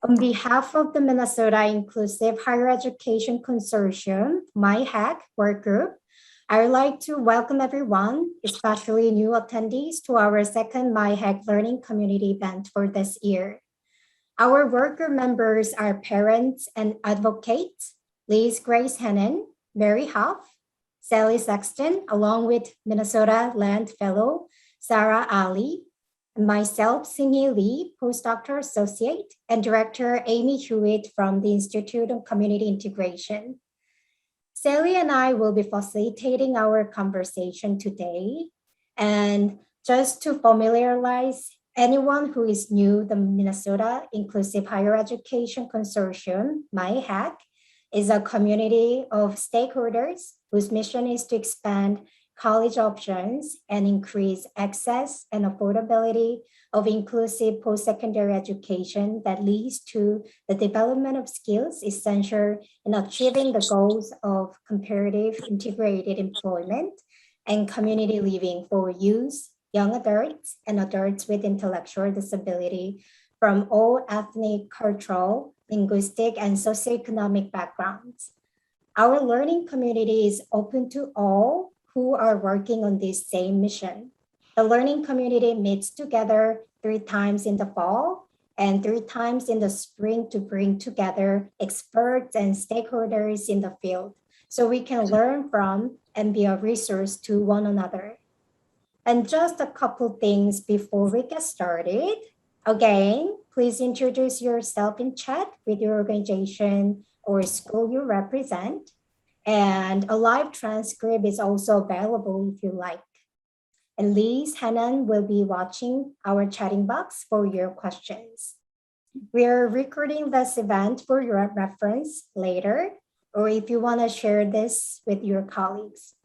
On behalf of the Minnesota Inclusive Higher Education Consortium, MIHEC work group, I would like to welcome everyone, especially new attendees, to our second MIHEC Learning Community event for this year. Our work group members are parents and advocates, Liz Grace Hannon, Mary Huff, Sally Sexton, along with Minnesota Land Fellow Sarah Ali, and myself, Cindy Lee, postdoctoral associate, and Director Amy Hewitt from the Institute of Community Integration. Sally and I will be facilitating our conversation today. And just to familiarize anyone who is new, the Minnesota Inclusive Higher Education Consortium, MIHEC, is a community of stakeholders whose mission is to expand college options and increase access and affordability of inclusive post-secondary education that leads to the development of skills essential in achieving the goals of comparative integrated employment and community living for youth, young adults, and adults with intellectual disability from all ethnic, cultural, linguistic, and socioeconomic backgrounds. Our learning community is open to all who are working on this same mission. The learning community meets together 3 times in the fall and 3 times in the spring to bring together experts and stakeholders in the field so we can learn from and be a resource to one another. And just a couple things before we get started. Again, please introduce yourself in chat with your organization or school you represent. And a live transcript is also available if you like. And Liz Hannon will be watching our chatting box for your questions. We are recording this event for your reference later, or if you want to share this with your colleagues.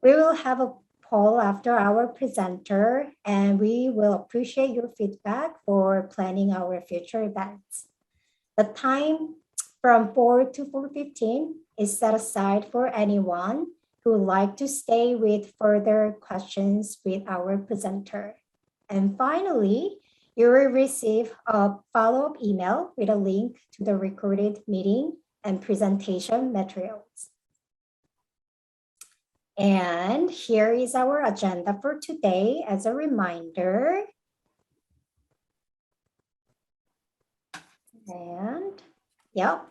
We will have a poll after our presenter, and we will appreciate your feedback for planning our future events. The time from 4 to 4:15 is set aside for anyone who would like to stay with further questions with our presenter. And finally, you will receive a follow-up email with a link to the recorded meeting and presentation materials. And here is our agenda for today as a reminder. And yep.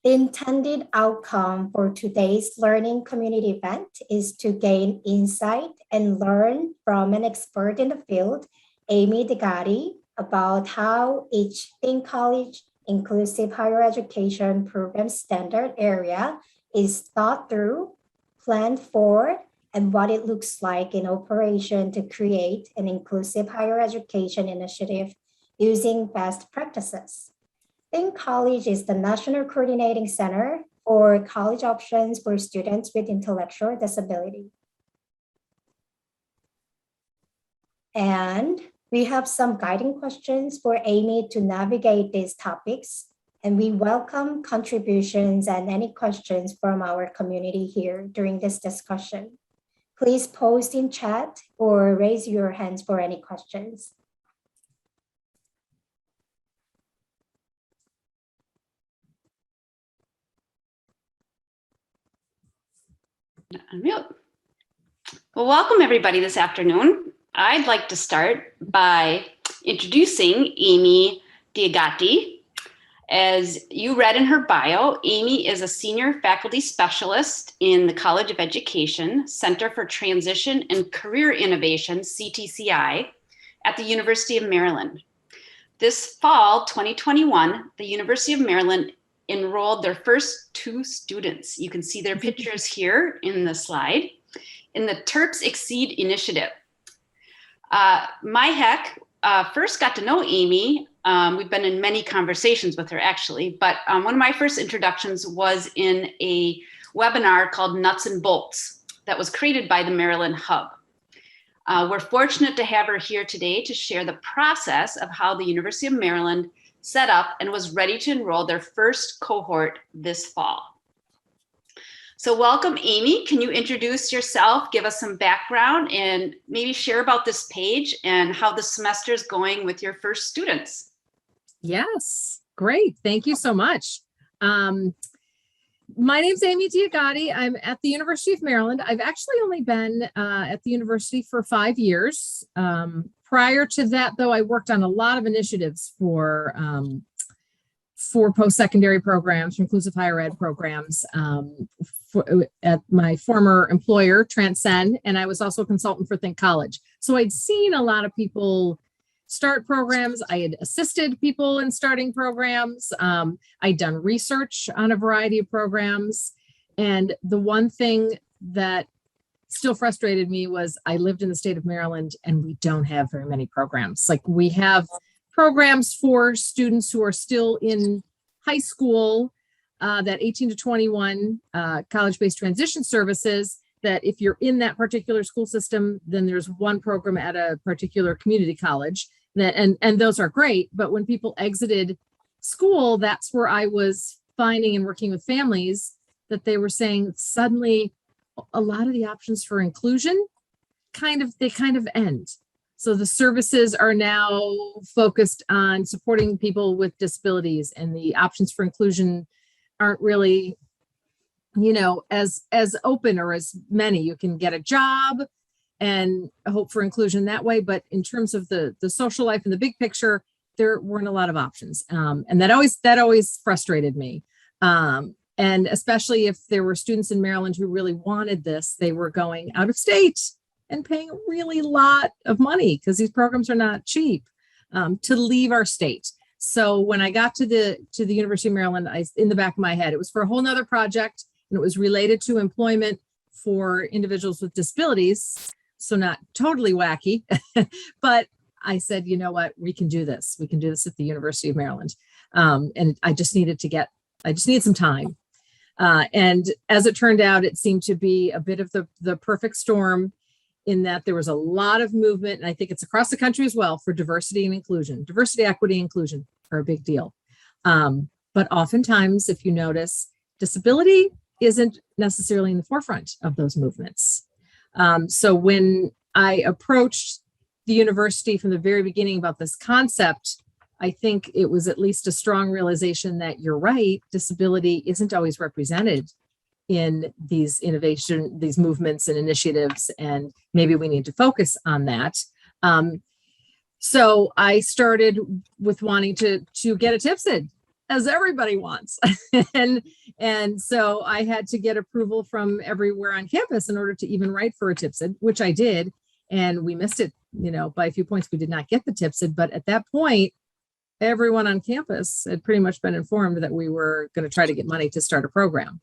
The intended outcome for today's learning community event is to gain insight and learn from an expert in the field, Amy DeGatti, about how each Think College inclusive higher education program standard area is thought through, planned for, and what it looks like in operation to create an inclusive higher education initiative using best practices. Think College is the National Coordinating Center for college options for students with intellectual disability. And we have some guiding questions for Amy to navigate these topics, and we welcome contributions and any questions from our community here during this discussion. Please post in chat or raise your hands for any questions. Unmute. Well, welcome everybody this afternoon. I'd like to start by introducing Amy DeGatti. As you read in her bio, Amy is a senior faculty specialist in the College of Education Center for Transition and Career Innovation, CTCI, at the University of Maryland. This fall, 2021, the University of Maryland enrolled their first 2 students. You can see their pictures here in the slide, in the Terps-EXCEED initiative. MIHEC first got to know Amy. We've been in many conversations with her actually, but one of my first introductions was in a webinar called Nuts and Bolts that was created by the Maryland Hub. We're fortunate to have her here today to share the process of how the University of Maryland set up and was ready to enroll their first cohort this fall. So welcome, Amy. Can you introduce yourself, give us some background, and maybe share about this page and how the semester is going with your first students? Yes. Great. Thank you so much. My name's Amy Diagati. I'm at the University of Maryland. I've actually only been at the university for 5 years. Prior to that, though, I worked on a lot of initiatives for post-secondary programs, for inclusive higher ed programs at my former employer, Transcend, and I was also a consultant for Think College. So I'd seen a lot of people start programs. I had assisted people in starting programs. I'd done research on a variety of programs. And the one thing that still frustrated me was I lived in the state of Maryland and we don't have very many programs. Like, we have programs for students who are still in high school, that 18 to 21 college-based transition services, that if you're in that particular school system, then there's one program at a particular community college. And those are great. But when people exited school, that's where I was finding and working with families that they were saying suddenly a lot of the options for inclusion kind of end. So the services are now focused on supporting people with disabilities, and the options for inclusion aren't really, as open or as many. You can get a job and hope for inclusion that way. But in terms of the social life and the big picture, there weren't a lot of options. And that always frustrated me. And especially if there were students in Maryland who really wanted this, they were going out of state and paying a really lot of money, because these programs are not cheap, to leave our state. So when I got to the University of Maryland, in the back of my head, it was for a whole nother project, and it was related to employment for individuals with disabilities. So not totally wacky, but I said, you know what, we can do this. We can do this at the University of Maryland. And I just needed some time. And as it turned out, it seemed to be a bit of the perfect storm, in that there was a lot of movement, and I think it's across the country as well, for diversity and inclusion. Diversity, equity, inclusion are a big deal. But oftentimes, if you notice, disability isn't necessarily in the forefront of those movements. So when I approached the university from the very beginning about this concept, I think it was at least a strong realization that you're right, disability isn't always represented in these these movements and initiatives, and maybe we need to focus on that. So I started with wanting to get a Tipsy, as everybody wants. and so I had to get approval from everywhere on campus in order to even write for a Tipsy, which I did. And we missed it, by a few points. We did not get the Tipsy, but at that point, everyone on campus had pretty much been informed that we were going to try to get money to start a program.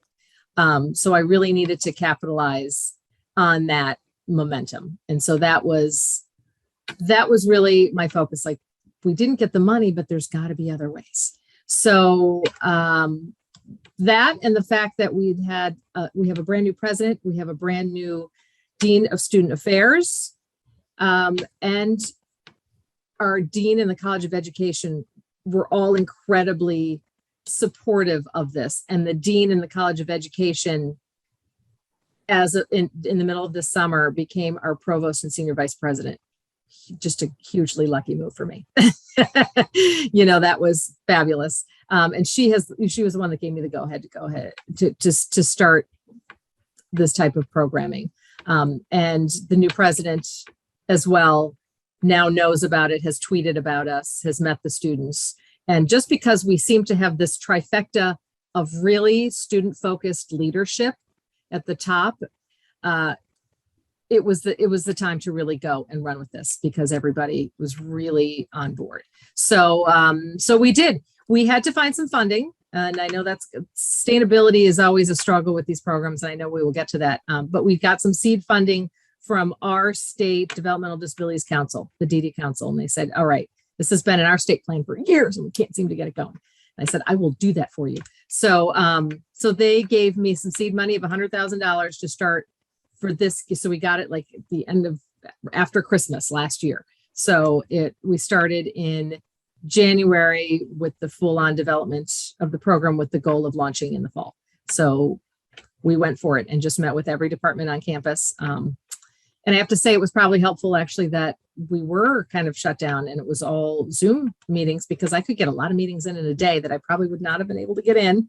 So I really needed to capitalize on that momentum. And so that was really my focus. Like, we didn't get the money, but there's got to be other ways. So that, and the fact that we have a brand new president, we have a brand new dean of student affairs, and our dean in the College of Education were all incredibly supportive of this. And the dean in the College of Education, in the middle of this summer, became our provost and senior vice president. Just a hugely lucky move for me. That was fabulous. And she was the one that gave me the go ahead to start this type of programming. And the new president as well now knows about it, has tweeted about us, has met the students. And just because we seem to have this trifecta of really student-focused leadership at the top, it was the time to really go and run with this, because everybody was really on board. So we did. We had to find some funding, and I know sustainability is always a struggle with these programs, and I know we will get to that. But we've got some seed funding from our state Developmental Disabilities Council, the DD Council, and they said, all right, this has been in our state plan for years and we can't seem to get it going. And I said, I will do that for you. So they gave me some seed money of $100,000 to start for this. So we got it like at the end of after Christmas last year. So we started in January with the full-on development of the program, with the goal of launching in the fall. So we went for it and just met with every department on campus. And I have to say, it was probably helpful actually that we were kind of shut down and it was all Zoom meetings, because I could get a lot of meetings in a day that I probably would not have been able to get in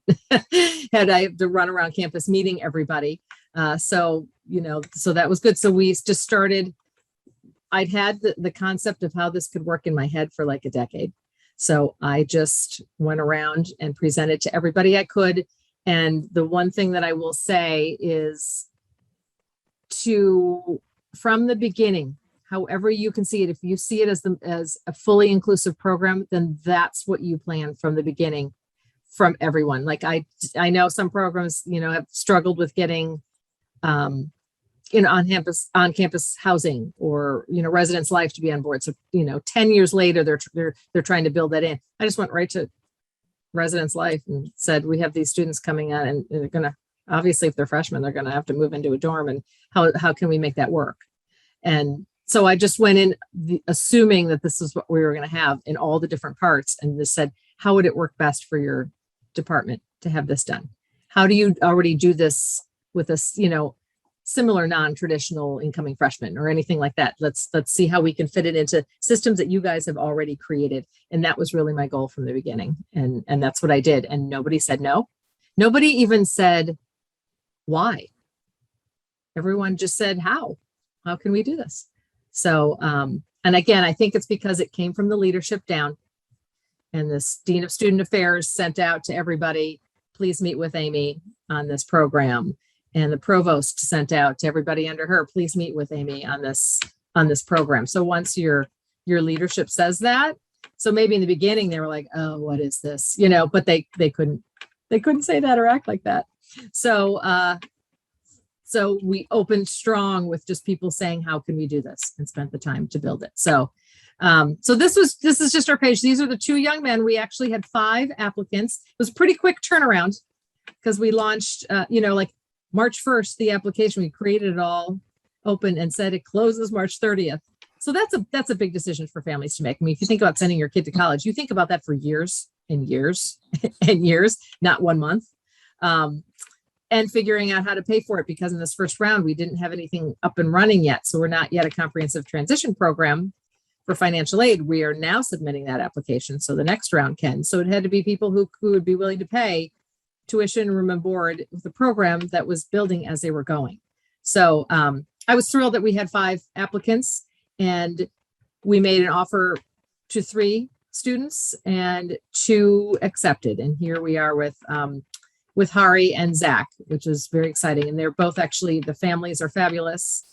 had I had to run around campus meeting everybody. So that was good. So we just started, I'd had the concept of how this could work in my head for like a decade. So I just went around and presented to everybody I could. And the one thing that I will say is from the beginning, however you can see it, if you see it as a fully inclusive program, then that's what you plan from the beginning from everyone. Like I know some programs, have struggled with getting, on campus housing or, residence life to be on board. So, 10 years later, they're trying to build that in. I just went right to residence life and said, we have these students coming on and they're going to, obviously, if they're freshmen, they're going to have to move into a dorm, and how can we make that work? And so I just went in assuming that this is what we were going to have in all the different parts, and just said, how would it work best for your department to have this done? How do you already do this with us, similar non-traditional incoming freshmen or anything like that? Let's see how we can fit it into systems that you guys have already created. And that was really my goal from the beginning. And that's what I did. And nobody said no. Nobody even said why. Everyone just said, how can we do this? So, and again, I think it's because it came from the leadership down, and this Dean of Student Affairs sent out to everybody, please meet with Amy on this program. And the provost sent out to everybody under her, please meet with Amy on this program. So once your leadership says that, so maybe in the beginning they were like, oh, what is this? But they couldn't say that or act like that. So we opened strong with just people saying, how can we do this? And spent the time to build it. So this is just our page. These are the two young men. We actually had 5 applicants. It was a pretty quick turnaround because we launched, like March 1st, the application, we created it all open and said it closes March 30th. So that's a big decision for families to make. I mean, if you think about sending your kid to college, you think about that for years and years and years, not 1 month. And figuring out how to pay for it, because in this first round, we didn't have anything up and running yet. So we're not yet a comprehensive transition program for financial aid. We are now submitting that application, so the next round can. So it had to be people who would be willing to pay tuition, room and board with the program that was building as they were going. So I was thrilled that we had 5 applicants, and we made an offer to 3 students and 2 accepted. And here we are with Hari and Zach, which is very exciting. And they're both actually, the families are fabulous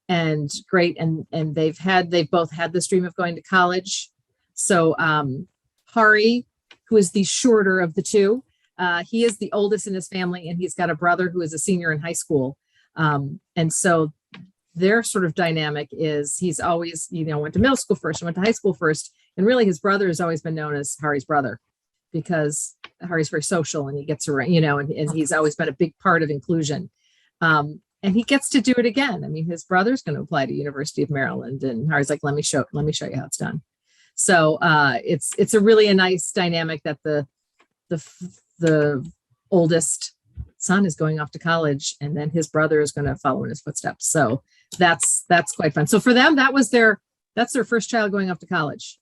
and great. And they've both had this dream of going to college. So Hari, who is the shorter of the 2, he is the oldest in his family, and he's got a brother who is a senior in high school. And so their sort of dynamic is he's always, went to middle school first, went to high school first. And really his brother has always been known as Hari's brother, because Hari's very social and he gets around, and he's always been a big part of inclusion. And he gets to do it again. I mean, his brother's going to apply to University of Maryland, and Hari's like, let me show you how it's done. So it's a really nice dynamic that the oldest son is going off to college, and then his brother is going to follow in his footsteps. So that's quite fun. So for them, that's their first child going off to college.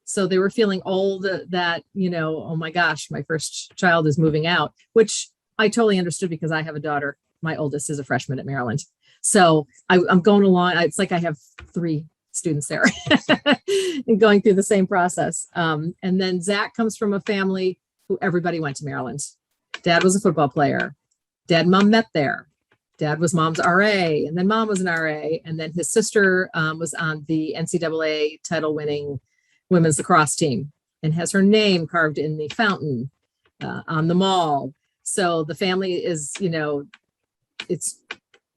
So they were feeling all that, oh my gosh, my first child is moving out, which I totally understood, because I have a daughter. My oldest is a freshman at Maryland. So I'm going along. It's like I have 3 students there and going through the same process. And then Zach comes from a family who everybody went to Maryland. Dad was a football player. Dad and mom met there. Dad was mom's RA, and then mom was an RA. And then his sister was on the NCAA title-winning women's lacrosse team and has her name carved in the fountain on the mall. So the family is,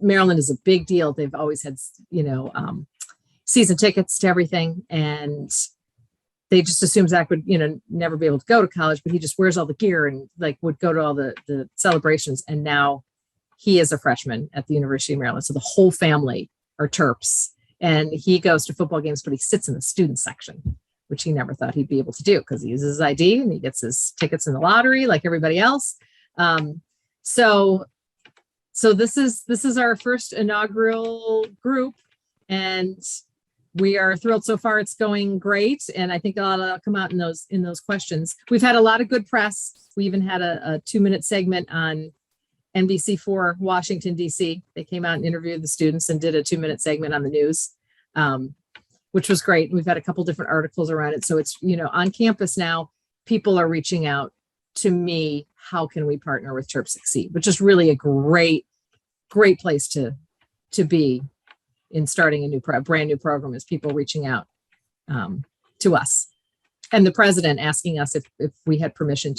Maryland is a big deal. They've always had, season tickets to everything. And they just assumed Zach would, never be able to go to college, but he just wears all the gear and would go to all the celebrations. And now he is a freshman at the University of Maryland. So the whole family are Terps, and he goes to football games, but he sits in the student section, which he never thought he'd be able to do, because he uses his ID and he gets his tickets in the lottery like everybody else. So this is our first inaugural group. And we are thrilled so far. It's going great. And I think a lot will come out in those questions. We've had a lot of good press. We even had a 2-minute segment on NBC4 Washington, D.C. They came out and interviewed the students and did a 2-minute segment on the news, which was great. We've had a couple different articles around it. So it's, on campus now, people are reaching out to me. How can we partner with Terps-EXCEED? Which is really a great place to be in starting a brand new program, is people reaching out to us. And the president asking us if we had permission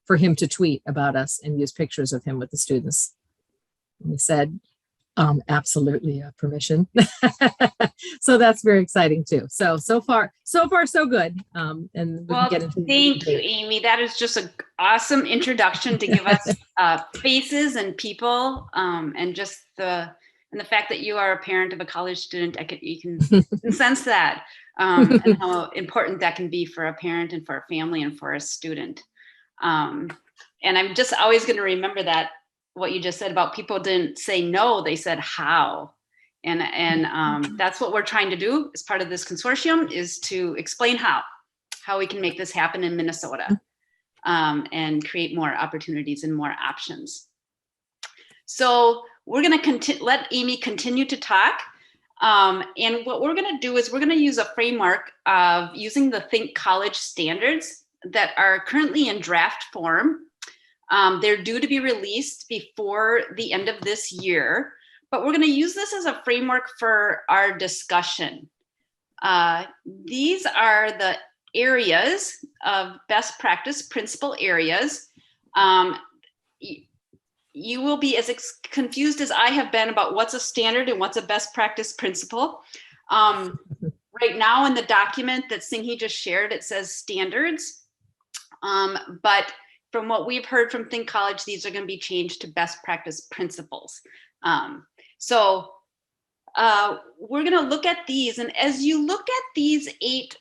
for him to tweet about us and use pictures of him with the students. And we said, absolutely, permission. So that's very exciting too. So far, so good. And we can get into thank you, Amy. That is just an awesome introduction to give us faces and people, and just the fact that you are a parent of a college student. You can sense that, and how important that can be for a parent and for a family and for a student. And I'm just always going to remember that, what you just said about people didn't say no, they said how. And that's what we're trying to do as part of this consortium, is to explain how we can make this happen in Minnesota, and create more opportunities and more options. So we're going to let Amy continue to talk. And what we're going to do is we're going to use a framework of using the Think College standards that are currently in draft form. They're due to be released before the end of this year, but we're going to use this as a framework for our discussion. These are the areas of best practice principle areas. You will be as confused as I have been about what's a standard and what's a best practice principle. Right now in the document that Singhi just shared, it says standards. But from what we've heard from Think College, these are going to be changed to best practice principles. So we're going to look at these. And as you look at these 8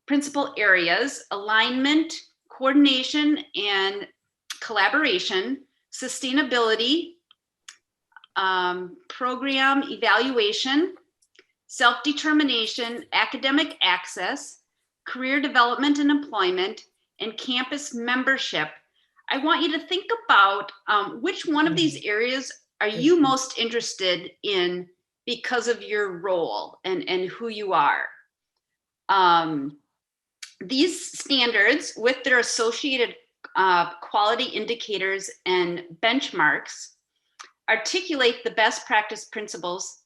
principal areas: alignment, coordination, and collaboration, sustainability, program evaluation, self-determination, academic access, career development and employment, and campus membership, I want you to think about which one of these areas are you most interested in because of your role and who you are. These standards, with their associated quality indicators and benchmarks, articulate the best practice principles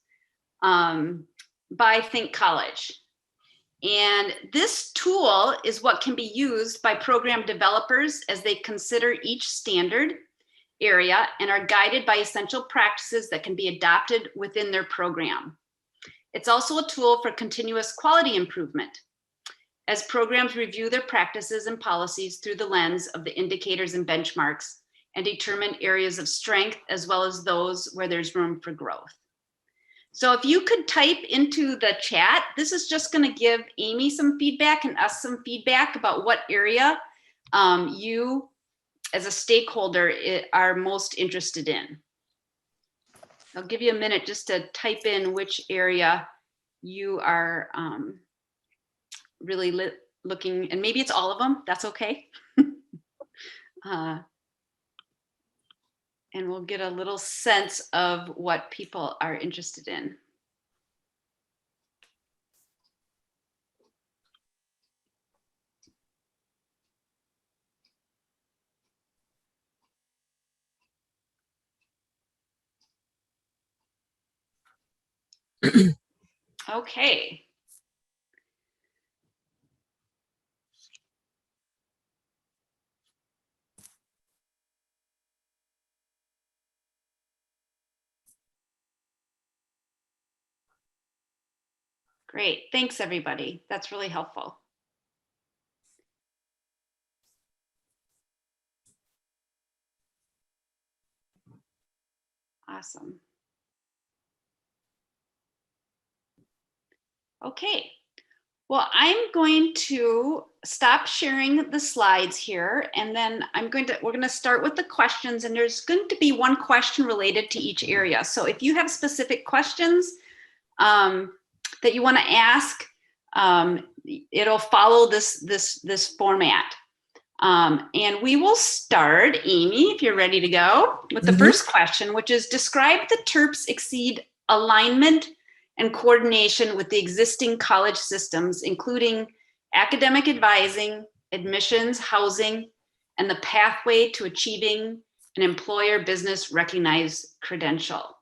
by Think College. And this tool is what can be used by program developers as they consider each standard area and are guided by essential practices that can be adopted within their program. It's also a tool for continuous quality improvement, as programs review their practices and policies through the lens of the indicators and benchmarks and determine areas of strength as well as those where there's room for growth. So if you could type into the chat, this is just going to give Amy some feedback and us some feedback about what area you as a stakeholder are most interested in. I'll give you a minute just to type in which area you are really looking, and maybe it's all of them, that's okay. And we'll get a little sense of what people are interested in. Okay. Great, thanks everybody. That's really helpful. Awesome. Okay, well, I'm going to stop sharing the slides here, and then we're going to start with the questions, and there's going to be one question related to each area. So if you have specific questions, that you want to ask. It'll follow this format. And we will start, Amy, if you're ready to go, with the first question, which is describe the Terps-EXCEED alignment and coordination with the existing college systems, including academic advising, admissions, housing, and the pathway to achieving an employer business recognized credential.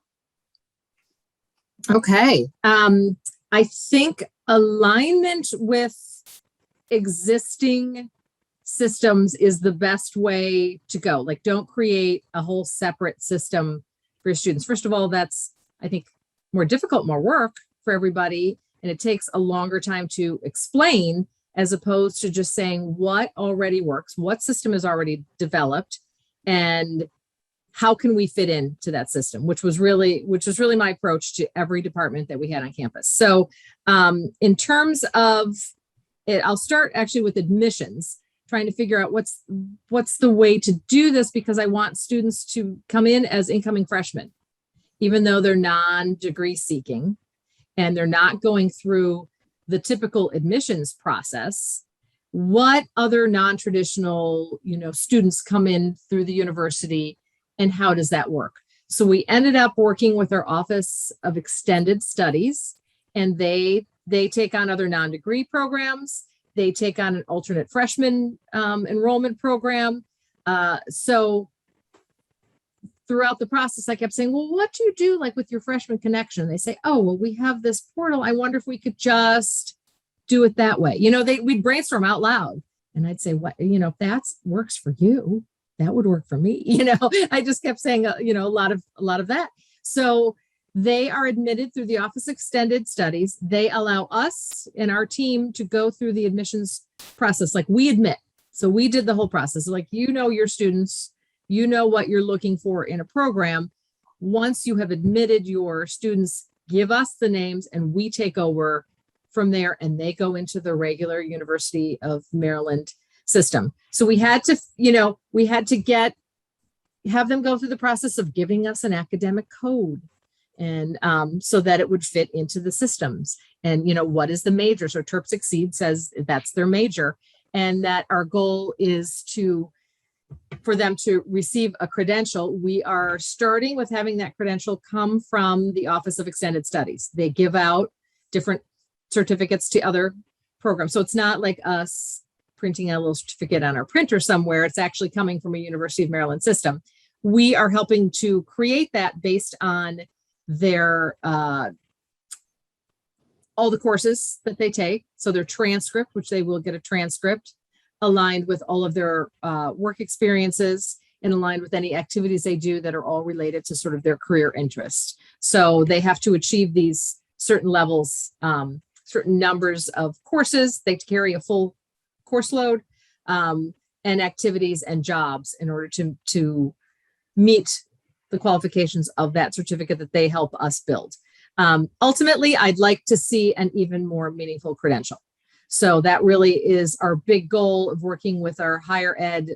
Okay. I think alignment with existing systems is the best way to go. Like, don't create a whole separate system for your students. First of all, that's, I think, more difficult, more work for everybody. And it takes a longer time to explain, as opposed to just saying what already works, what system is already developed, and how can we fit into that system, which was really my approach to every department that we had on campus. So in terms of it, I'll start actually with admissions, trying to figure out what's the way to do this, because I want students to come in as incoming freshmen, even though they're non-degree seeking and they're not going through the typical admissions process. What other non-traditional, students come in through the university, and how does that work? So we ended up working with our Office of Extended Studies, and they take on other non-degree programs. They take on an alternate freshman enrollment program. So throughout the process, I kept saying, well, what do you do like with your freshman connection? They say, oh, well, we have this portal. I wonder if we could just do it that way. We'd brainstorm out loud, and I'd say, what, if that works for you, that would work for me. I just kept saying, a lot of that. So they are admitted through the Office of Extended Studies. They allow us and our team to go through the admissions process. Like, we admit. So we did the whole process. Like, your students, what you're looking for in a program. Once you have admitted your students, give us the names and we take over from there, and they go into the regular University of Maryland system. So we had to, have them go through the process of giving us an academic code, and so that it would fit into the systems. And, what is the major? So Terps-EXCEED says that's their major, and that our goal is for them to receive a credential. We are starting with having that credential come from the Office of Extended Studies. They give out different certificates to other programs. So it's not like us printing a little certificate on our printer somewhere. It's actually coming from a University of Maryland system. We are helping to create that based on their all the courses that they take. So their transcript, which they will get a transcript, aligned with all of their work experiences, and aligned with any activities they do that are all related to sort of their career interests. So they have to achieve these certain levels, certain numbers of courses. They carry a full course load, and activities and jobs in order to meet the qualifications of that certificate that they help us build. Ultimately, I'd like to see an even more meaningful credential. So that really is our big goal of working with our higher ed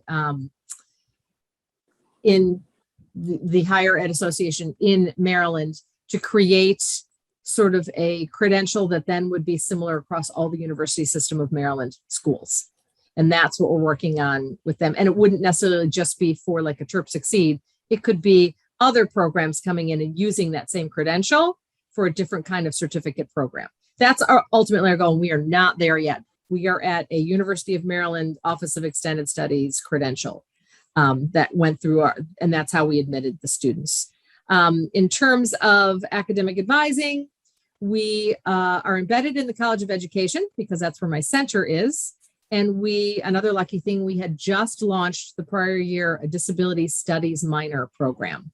in the Higher Ed Association in Maryland, to create sort of a credential that then would be similar across all the University System of Maryland schools. And that's what we're working on with them. And it wouldn't necessarily just be for like a Terps-EXCEED. It could be other programs coming in and using that same credential for a different kind of certificate program. That's ultimately our goal. And we are not there yet. We are at a University of Maryland Office of Extended Studies credential that went through and that's how we admitted the students. In terms of academic advising, we are embedded in the College of Education because that's where my center is. And another lucky thing, we had just launched the prior year a disability studies minor program.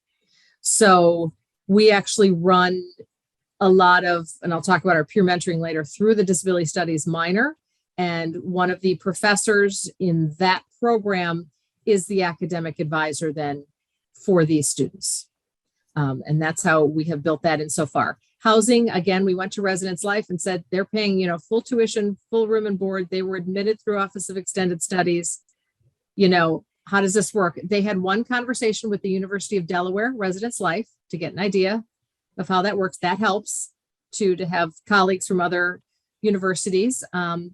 So we actually run a lot of, and I'll talk about our peer mentoring later, through the disability studies minor. And one of the professors in that program is the academic advisor then for these students. And that's how we have built that in so far. Housing, again, we went to Residence Life and said they're paying, full tuition, full room and board. They were admitted through Office of Extended Studies. How does this work? They had one conversation with the University of Delaware Residence Life to get an idea of how that works. That helps to have colleagues from other universities. And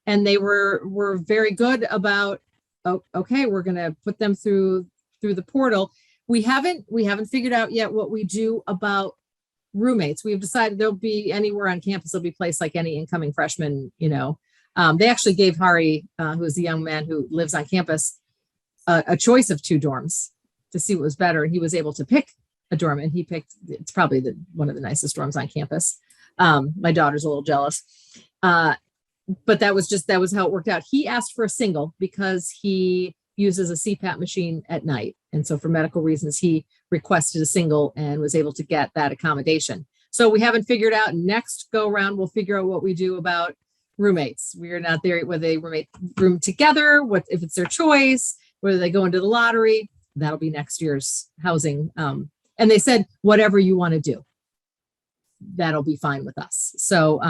they were very good about, oh, okay, we're going to put them through the portal. We haven't figured out yet what we do about roommates. We've decided they'll be anywhere on campus. They'll be placed like any incoming freshman, They actually gave Hari, who is the young man who lives on campus, a choice of 2 dorms to see what was better. And he was able to pick a dorm, and he picked, it's probably one of the nicest dorms on campus. My daughter's a little jealous. But that was how it worked out. He asked for a single because he uses a CPAP machine at night. And so for medical reasons, he requested a single and was able to get that accommodation. So we haven't figured out. Next go around, we'll figure out what we do about roommates. We are not there whether they room together, what if it's their choice, whether they go into the lottery. That'll be next year's housing. And they said, whatever you want to do, that'll be fine with us. So,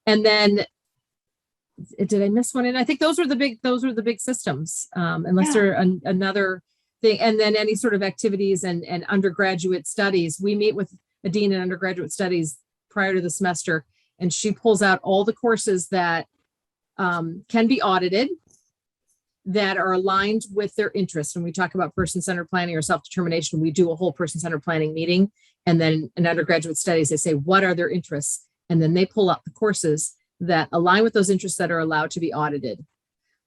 and then did I miss one? And I think those were the big systems, unless there another thing. And then any sort of activities and undergraduate studies. We meet with a dean in undergraduate studies prior to the semester, and she pulls out all the courses that can be audited, that are aligned with their interests. When we talk about person-centered planning or self-determination, we do a whole person-centered planning meeting. And then in undergraduate studies, they say, what are their interests? And then they pull up the courses that align with those interests that are allowed to be audited.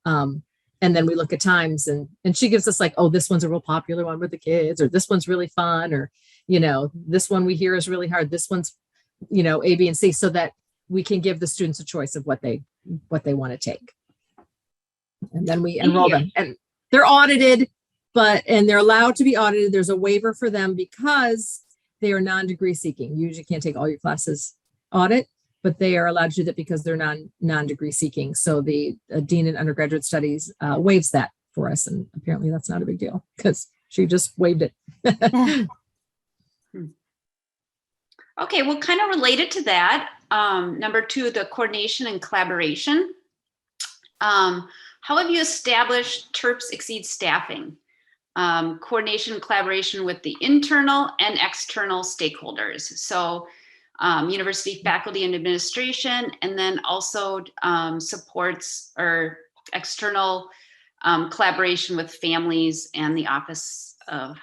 And then we look at times, and she gives us like, oh, this one's a real popular one with the kids, or this one's really fun, or, this one we hear is really hard. This one's, A, B, and C, so that we can give the students a choice of what they want to take. And then we enroll them, and they're audited, and they're allowed to be audited. There's a waiver for them because they are non-degree seeking. You usually can't take all your classes audit, but they are allowed to do that because they're non-degree seeking. So the dean in undergraduate studies waives that for us. And apparently that's not a big deal because she just waived it. Okay, well, kind of related to that, number 2, the coordination and collaboration. How have you established Terps-EXCEED staffing? Coordination and collaboration with the internal and external stakeholders. So university faculty and administration, and then also supports or external collaboration with families and the Office of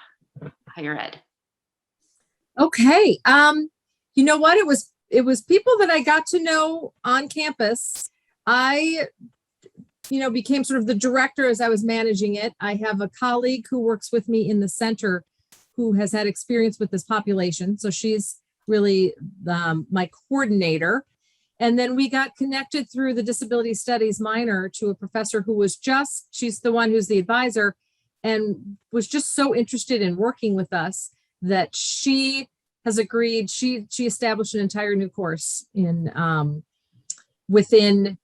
Higher Ed. Okay. You know what? It was people that I got to know on campus. I became sort of the director as I was managing it. I have a colleague who works with me in the center who has had experience with this population. So she's really my coordinator. And then we got connected through the disability studies minor to a professor who was she's the one who's the advisor, and was just so interested in working with us that she has agreed. She established an entire new course within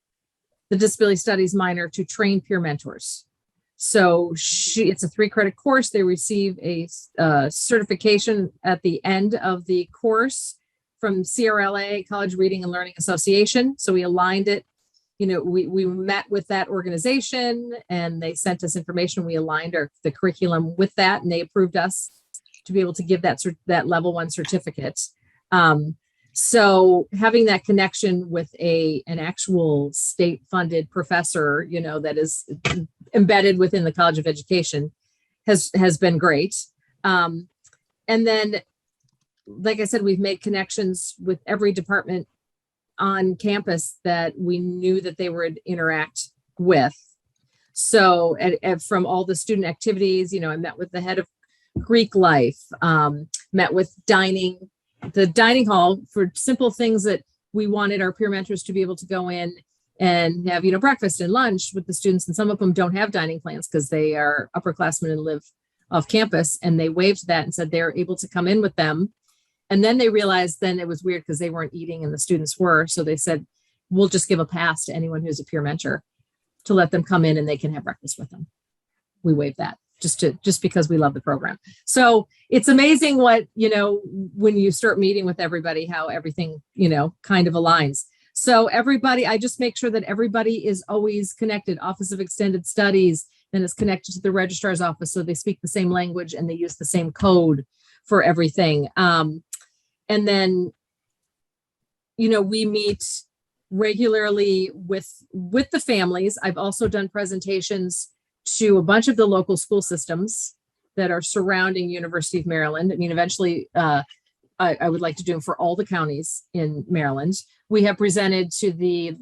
the disability studies minor to train peer mentors. So it's a 3-credit course. They receive a certification at the end of the course from CRLA, College Reading and Learning Association. So we aligned it. We met with that organization, and they sent us information. We aligned the curriculum with that, and they approved us to be able to give that level 1 certificate. So having that connection with an actual state-funded professor, that is embedded within the College of Education has been great. And then, like I said, we've made connections with every department on campus that we knew that they would interact with. So from all the student activities, I met with the head of Greek life, met with the dining hall for simple things that we wanted our peer mentors to be able to go in and have, breakfast and lunch with the students. And some of them don't have dining plans because they are upperclassmen and live off campus. And they waived that and said they're able to come in with them. And then they realized then it was weird because they weren't eating and the students were. So they said, we'll just give a pass to anyone who's a peer mentor to let them come in and they can have breakfast with them. We waived that just because we love the program. So it's amazing what, when you start meeting with everybody, how everything, kind of aligns. So everybody, I just make sure that everybody is always connected. Office of Extended Studies, then is connected to the registrar's office. So they speak the same language and they use the same code for everything. And then we meet regularly with the families. I've also done presentations to a bunch of the local school systems that are surrounding University of Maryland. I mean, eventually, I would like to do them for all the counties in Maryland. We have presented to the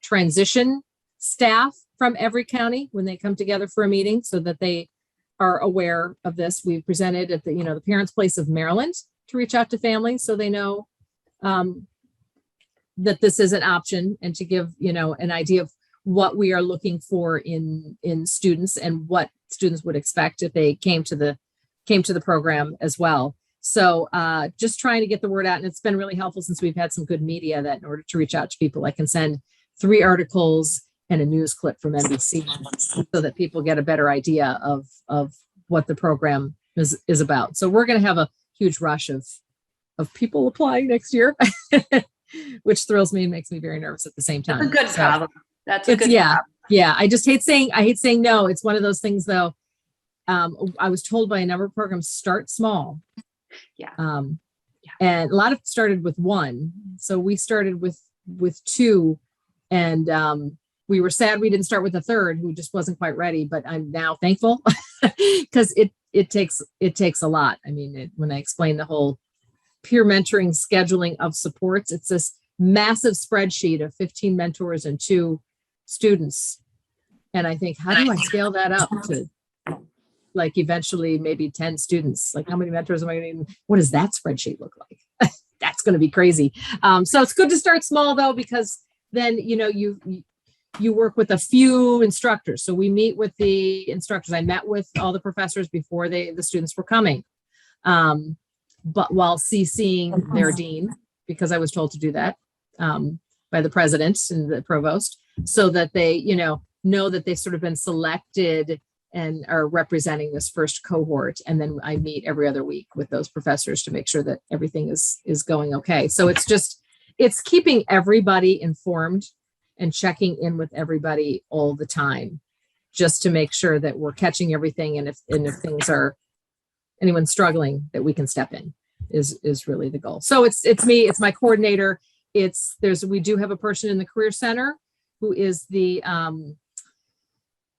transition staff from every county when they come together for a meeting, so that they are aware of this. We've presented at the Parents' Place of Maryland to reach out to families so they know that this is an option, and to give an idea of what we are looking for in students and what students would expect if they came to the program as well. So just trying to get the word out, and it's been really helpful since we've had some good media, that in order to reach out to people, I can send 3 articles and a news clip from NBC so that people get a better idea of what the program is about. So we're going to have a huge rush of people applying next year, which thrills me and makes me very nervous at the same time. That's a good problem. That's a good problem. Yeah. I hate saying no. It's one of those things though. I was told by a number of programs, start small. Yeah. And a lot of it started with 1. So we started with 2, and we were sad we didn't start with a 3rd who just wasn't quite ready, but I'm now thankful because it takes a lot. I mean, when I explain the whole peer mentoring scheduling of supports, it's this massive spreadsheet of 15 mentors and 2 students. And I think, how do I scale that up to like eventually maybe 10 students? Like, how many mentors am I going to need? What does that spreadsheet look like? That's going to be crazy. So it's good to start small though, because then, you work with a few instructors. So we meet with the instructors. I met with all the professors before the students were coming. But while CCing their dean, because I was told to do that by the president and the provost, so that they, know that they've sort of been selected and are representing this first cohort. And then I meet every other week with those professors to make sure that everything is going okay. So it's keeping everybody informed and checking in with everybody all the time, just to make sure that we're catching everything. And if things are, anyone struggling, that we can step in is really the goal. So it's me, it's my coordinator. We do have a person in the Career Center who is the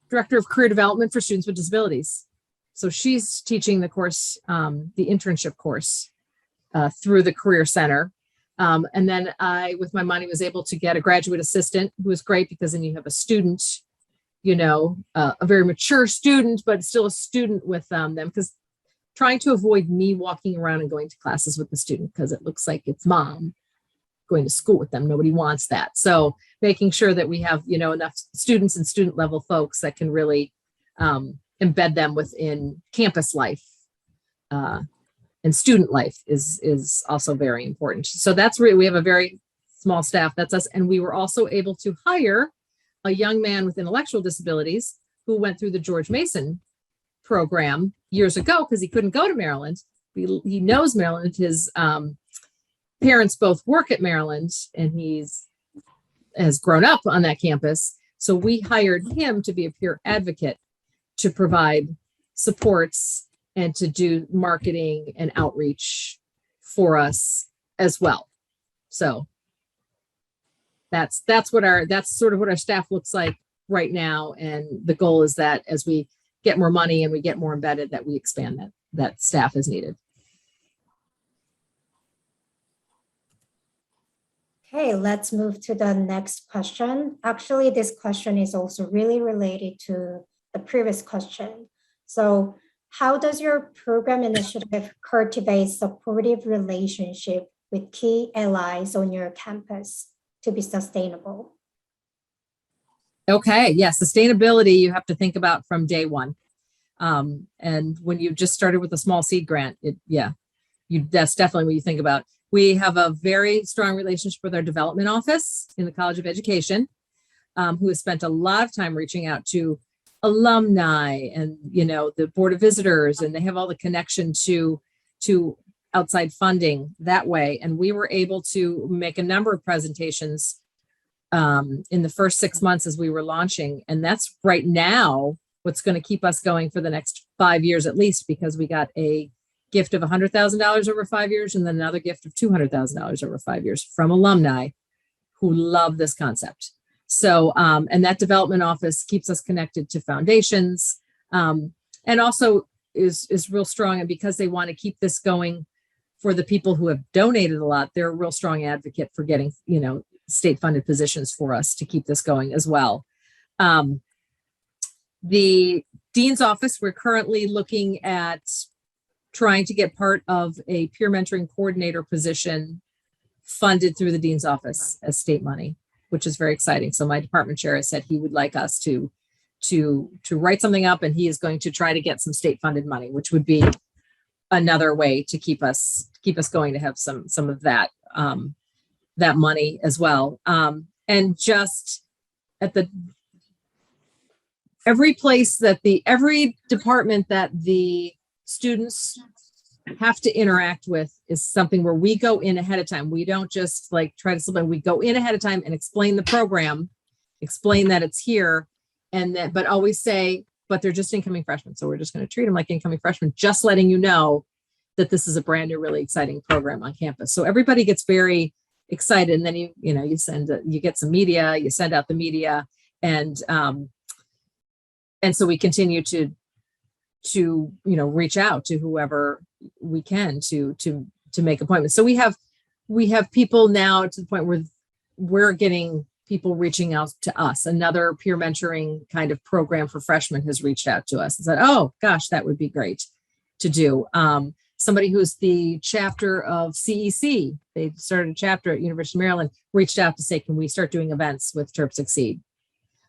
Director of Career Development for students with disabilities. So she's teaching the course, the internship course through the Career Center. And then I, with my money, was able to get a graduate assistant who was great, because then you have a student, a very mature student, but still a student with them, because trying to avoid me walking around and going to classes with the student, because it looks like it's mom going to school with them. Nobody wants that. So making sure that we have, enough students and student level folks that can really embed them within campus life. And student life is also very important. So that's really, we have a very small staff. That's us. And we were also able to hire a young man with intellectual disabilities who went through the George Mason program years ago, because he couldn't go to Maryland. He knows Maryland. His parents both work at Maryland, and has grown up on that campus. So we hired him to be a peer advocate, to provide supports and to do marketing and outreach for us as well. So that's sort of what our staff looks like right now. And the goal is that as we get more money and we get more embedded, that we expand that staff as needed. Okay, let's move to the next question. Actually, this question is also really related to the previous question. So, how does your program initiative cultivate supportive relationship with key allies on your campus to be sustainable? Okay, yeah, sustainability you have to think about from day one. And when you just started with a small seed grant, that's definitely what you think about. We have a very strong relationship with our development office in the College of Education, who has spent a lot of time reaching out to alumni and, the Board of Visitors, and they have all the connection to outside funding that way. And we were able to make a number of presentations in the first 6 months as we were launching. And that's right now what's going to keep us going for the next 5 years at least, because we got a gift of $100,000 over 5 years, and then another gift of $200,000 over 5 years from alumni who love this concept. So, and that development office keeps us connected to foundations, and also is real strong. And because they want to keep this going for the people who have donated a lot, they're a real strong advocate for getting, state funded positions for us to keep this going as well. The dean's office, we're currently looking at trying to get part of a peer mentoring coordinator position funded through the dean's office as state money, which is very exciting. So my department chair has said he would like us to write something up, and he is going to try to get some state funded money, which would be another way to keep us going, to have some of that that money as well. And just at every department that the students have to interact with is something where we go in ahead of time. We don't just try to slip in. We go in ahead of time and explain the program, explain that it's here, but always say, but they're just incoming freshmen. So we're just going to treat them like incoming freshmen, just letting you know that this is a brand new, really exciting program on campus. So everybody gets very excited. And then you get some media, you send out the media, and so we continue to reach out to whoever we can to make appointments. So we have people now to the point where we're getting people reaching out to us. Another peer mentoring kind of program for freshmen has reached out to us and said, oh gosh, that would be great to do. Somebody who's the chapter of CEC, they started a chapter at University of Maryland, reached out to say, can we start doing events with Terps-EXCEED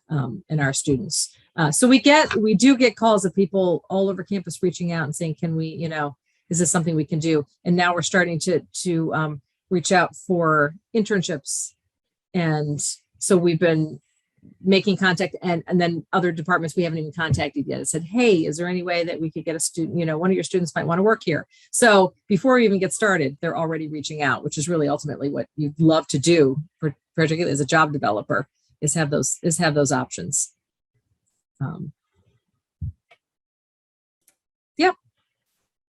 and our students? So we do get calls of people all over campus reaching out and saying, can we, is this something we can do? And now we're starting to reach out for internships. And so we've been making contact, and then other departments we haven't even contacted yet. It said, hey, is there any way that we could get a student, one of your students might want to work here. So before we even get started, they're already reaching out, which is really ultimately what you'd love to do, particularly as a job developer, is have those options. Yeah.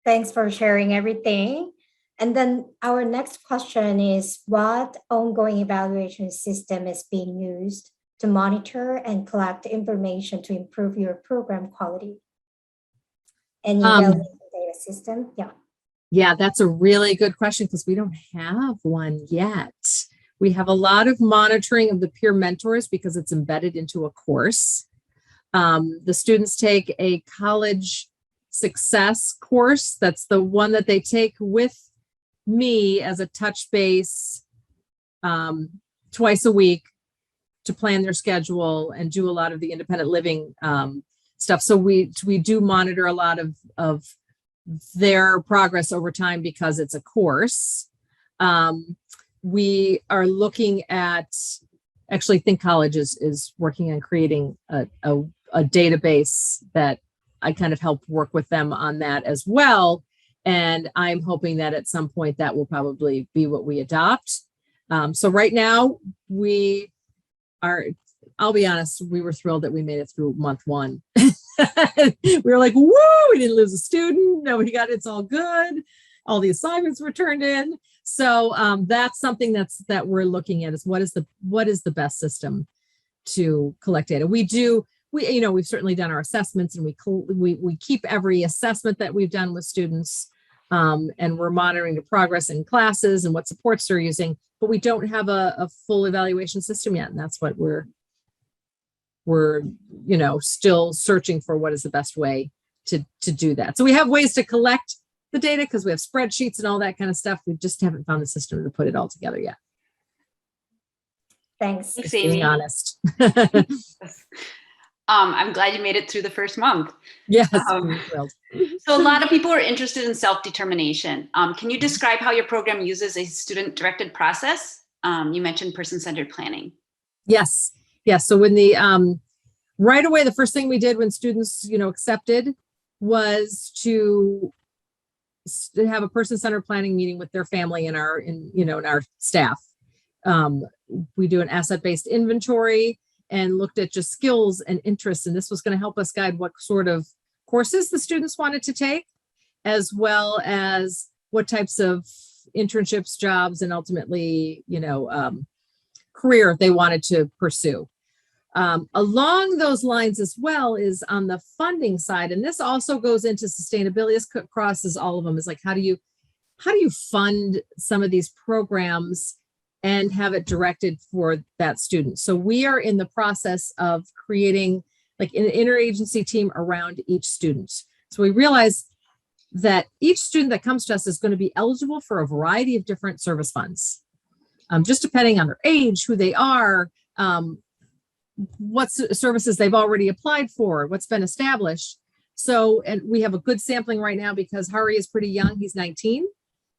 Thanks for sharing everything. And then our next question is, what ongoing evaluation system is being used to monitor and collect information to improve your program quality? Any evaluation data system? Yeah. Yeah, that's a really good question, because we don't have one yet. We have a lot of monitoring of the peer mentors because it's embedded into a course. The students take a college success course. That's the one that they take with me as a touch base twice a week to plan their schedule and do a lot of the independent living stuff. So we do monitor a lot of their progress over time because it's a course. We are looking at, actually Think College is working on creating a database that I kind of help work with them on that as well. And I'm hoping that at some point that will probably be what we adopt. So right now I'll be honest, we were thrilled that we made it through month one. We were like, woo, we didn't lose a student. Nobody got it's all good. All the assignments were turned in. So that's something that we're looking at, is what is the best system to collect data. We've certainly done our assessments, and we keep every assessment that we've done with students, and we're monitoring the progress in classes and what supports they're using, but we don't have a full evaluation system yet. And that's what we're still searching for, what is the best way to do that. So we have ways to collect the data because we have spreadsheets and all that kind of stuff. We just haven't found the system to put it all together yet. Thanks. Thanks, Being Amy. honest. I'm glad you made it through the first month. Yes, I'm thrilled. So a lot of people are interested in self-determination. Can you describe how your program uses a student-directed process? You mentioned person-centered planning. Yes. So when right away, the first thing we did when students, accepted was to have a person-centered planning meeting with their family and our staff. We do an asset-based inventory and looked at just skills and interests. And this was going to help us guide what sort of courses the students wanted to take. as well as what types of internships, jobs, and ultimately, career they wanted to pursue. Along those lines as well is on the funding side, and this also goes into sustainability. This crosses all of them. Is like, how do you fund some of these programs and have it directed for that student? So we are in the process of creating like an interagency team around each student. So we realize that each student that comes to us is going to be eligible for a variety of different service funds, just depending on their age, who they are, what services they've already applied for, what's been established. So, and we have a good sampling right now because Hari is pretty young. He's 19.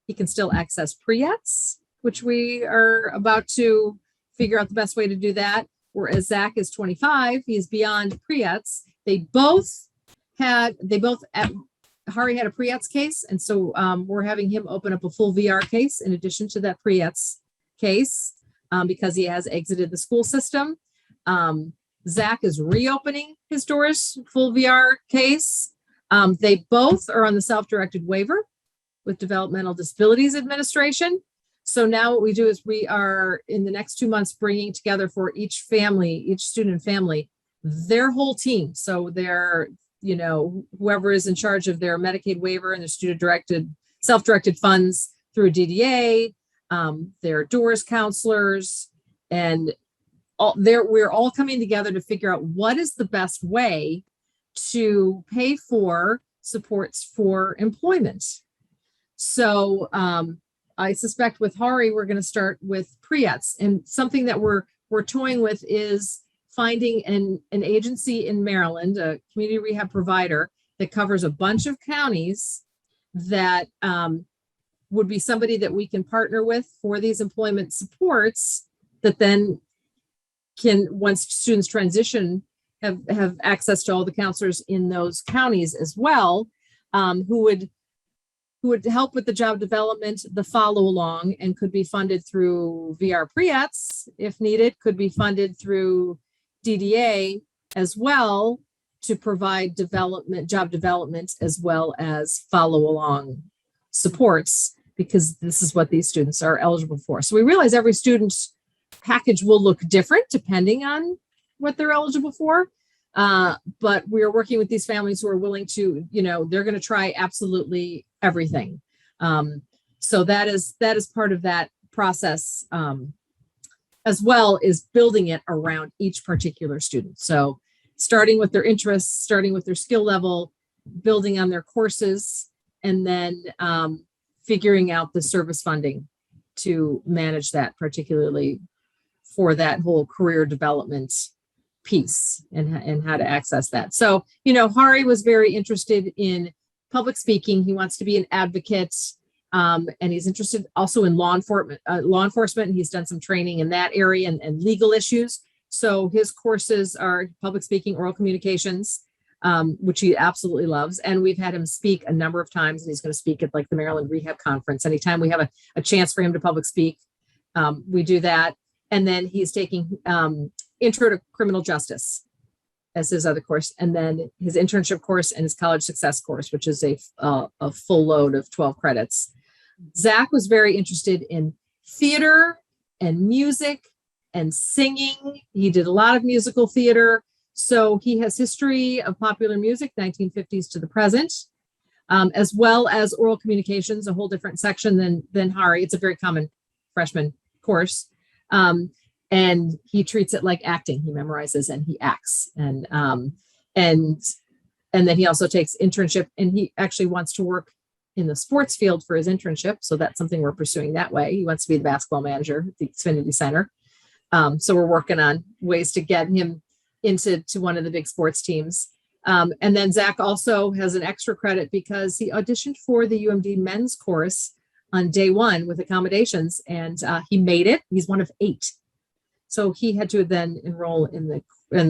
He can still access pre-ETs, which we are about to figure out the best way to do that. Whereas Zach is 25. He is beyond pre-ETs. Hari had a pre-ETs case. And so we're having him open up a full VR case in addition to that pre-ETs case because he has exited the school system. Zach is reopening his doors, full VR case. They both are on the self-directed waiver with Developmental Disabilities Administration. So now what we do is we are in the next 2 months bringing together for each family, each student and family, their whole team. So they're, whoever is in charge of their Medicaid waiver and their student-directed, self-directed funds through DDA, their doors counselors, and we're all coming together to figure out what is the best way to pay for supports for employment. So I suspect with Hari, we're going to start with pre-ETs, and something that we're toying with is finding an agency in Maryland, a community rehab provider that covers a bunch of counties that would be somebody that we can partner with for these employment supports that then can, once students transition, have access to all the counselors in those counties as well, who would help with the job development, the follow along, and could be funded through VR pre-ETs if needed, could be funded through DDA as well to provide job development, as well as follow along supports, because this is what these students are eligible for. So we realize every student's package will look different depending on what they're eligible for. But we are working with these families who are willing to, they're going to try absolutely everything. So that is part of that process, as well as building it around each particular student. So starting with their interests, starting with their skill level, building on their courses, and then figuring out the service funding to manage that, particularly for that whole career development piece and how to access that. So, Hari was very interested in public speaking. He wants to be an advocate, and he's interested also in law enforcement. He's done some training in that area and legal issues. So his courses are public speaking, oral communications, which he absolutely loves. And we've had him speak a number of times, and he's going to speak at like the Maryland Rehab Conference. Anytime we have a chance for him to public speak, we do that. And then he's taking Intro to Criminal Justice as his other course, and then his internship course and his college success course, which is a full load of 12 credits. Zach was very interested in theater and music and singing. He did a lot of musical theater. So he has history of popular music, 1950s to the present, as well as oral communications, a whole different section than Hari. It's a very common freshman course. And he treats it like acting. He memorizes and he acts. And then he also takes internship, and he actually wants to work in the sports field for his internship. So that's something we're pursuing that way. He wants to be the basketball manager at the Xfinity Center. So we're working on ways to get him into one of the big sports teams. And then Zach also has an extra credit because he auditioned for the UMD men's course on day one with accommodations, and he made it. He's one of 8. So he had to then enroll in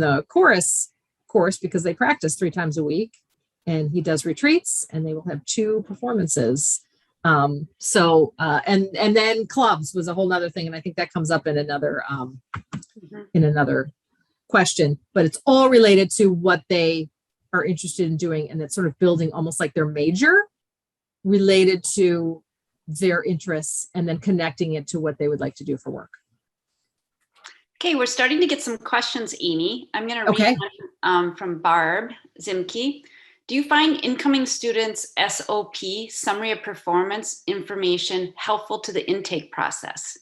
the chorus course because they practice 3 times a week, and he does retreats, and they will have 2 performances. And then clubs was a whole nother thing. And I think that comes up in another question, but it's all related to what they are interested in doing. And it's sort of building almost like their major related to their interests and then connecting it to what they would like to do for work. Okay, we're starting to get some questions, Amy. I'm going to read one from Barb Zimke. Do you find incoming students' SOP, summary of performance information, helpful to the intake process?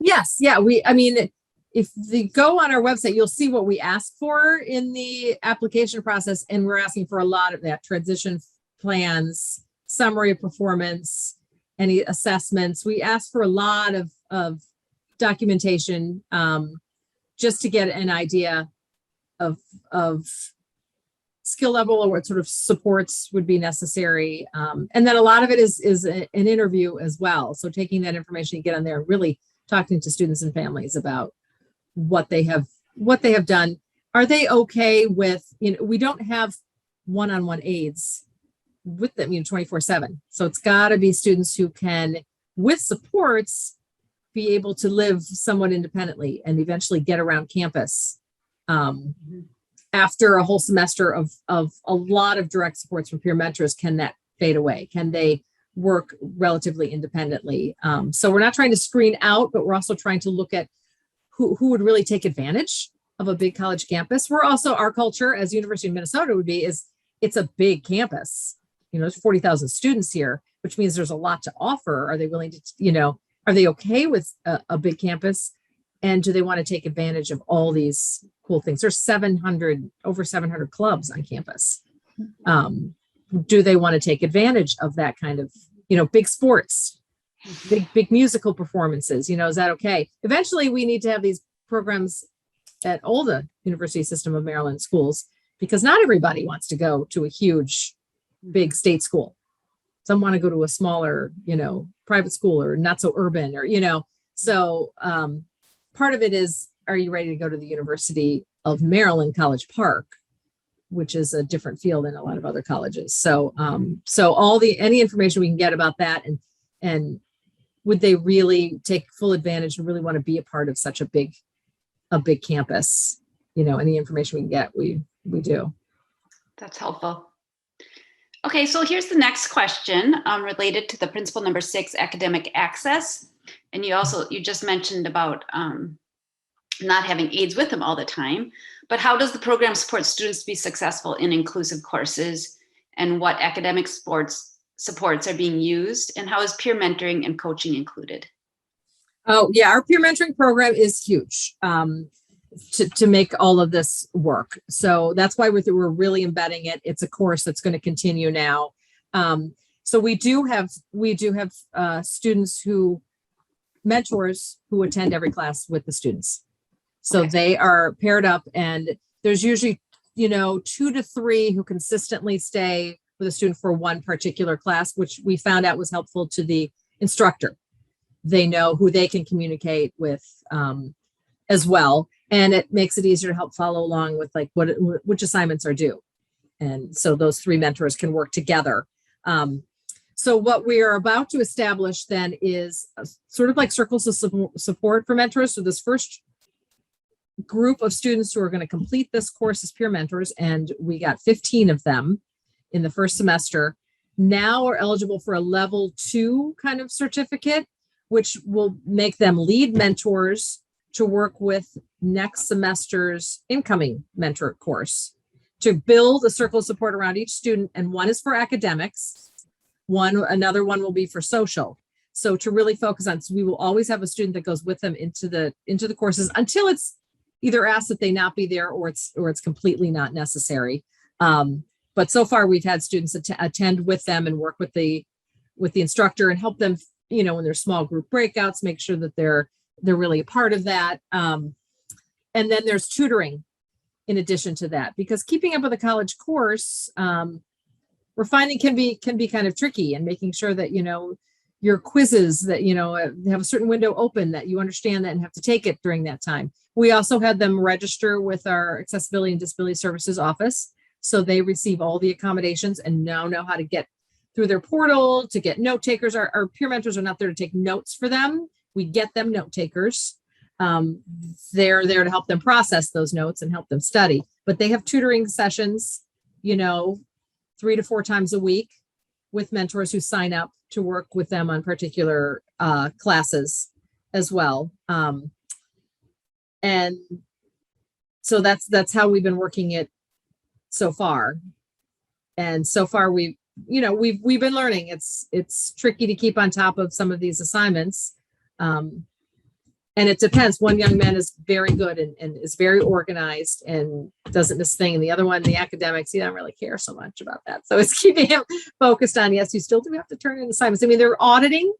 Yes. Yeah. I mean, if you go on our website, you'll see what we ask for in the application process. And we're asking for a lot of that: transition plans, summary of performance, any assessments. We ask for a lot of documentation, just to get an idea of skill level or what sort of supports would be necessary. And then a lot of it is an interview as well. So taking that information you get on there and really talking to students and families about what they have done. Are they okay with, we don't have one-on-one aides with them, 24/7. So it's got to be students who can, with supports, be able to live somewhat independently and eventually get around campus. After a whole semester of a lot of direct supports from peer mentors, can that fade away? Can they work relatively independently? So we're not trying to screen out, but we're also trying to look at who would really take advantage of a big college campus. We're also, our culture as University of Minnesota would be, is it's a big campus. There's 40,000 students here, which means there's a lot to offer. Are they willing to, are they okay with a big campus? And do they want to take advantage of all these cool things? There's over 700 clubs on campus. Do they want to take advantage of that kind of, big sports, big musical performances? Is that okay? Eventually we need to have these programs at all the University System of Maryland schools, because not everybody wants to go to a huge, big state school. Some want to go to a smaller, private school, or not so urban, or, so part of it is, are you ready to go to the University of Maryland College Park, which is a different field than a lot of other colleges. So, any information we can get about that, and would they really take full advantage and really want to be a part of such a big campus? Any information we can get, we do. That's helpful. Okay, so here's the next question related to the principle number 6, academic access. And you just mentioned about not having aides with them all the time, but how does the program support students to be successful in inclusive courses, and what academic supports are being used, and how is peer mentoring and coaching included? Oh yeah, our peer mentoring program is huge to make all of this work. So that's why we're really embedding it. It's a course that's going to continue now. So we do have students mentors who attend every class with the students. So they are paired up, and there's usually, 2 to 3 who consistently stay with a student for one particular class, which we found out was helpful to the instructor. They know who they can communicate with as well. And it makes it easier to help follow along with which assignments are due. And so those 3 mentors can work together. So what we are about to establish then is sort of like circles of support for mentors. So this first group of students who are going to complete this course as peer mentors, and we got 15 of them in the first semester, now are eligible for a level 2 kind of certificate, which will make them lead mentors to work with next semester's incoming mentor course, to build a circle of support around each student. And one is for academics, another one will be for social. So to really focus on, so we will always have a student that goes with them into the courses until it's either asked that they not be there, or it's completely not necessary. But so far we've had students attend with them and work with the instructor and help them, when there's small group breakouts, make sure that they're really a part of that. And then there's tutoring in addition to that, because keeping up with a college course, we're finding can be kind of tricky, and making sure that, your quizzes that, have a certain window open, that you understand that and have to take it during that time. We also had them register with our Accessibility and Disability Services office. So they receive all the accommodations and now know how to get through their portal to get note takers. Our peer mentors are not there to take notes for them. We get them note takers. They're there to help them process those notes and help them study. But they have tutoring sessions, 3 to 4 times a week. with mentors who sign up to work with them on particular classes as well. And so that's how we've been working it so far. And so far we've been learning. It's tricky to keep on top of some of these assignments. And it depends. One young man is very good and is very organized and doesn't miss a thing. And the other one, the academics, he doesn't really care so much about that. So it's keeping him focused on, yes, you still do have to turn in assignments. I mean, they're auditing,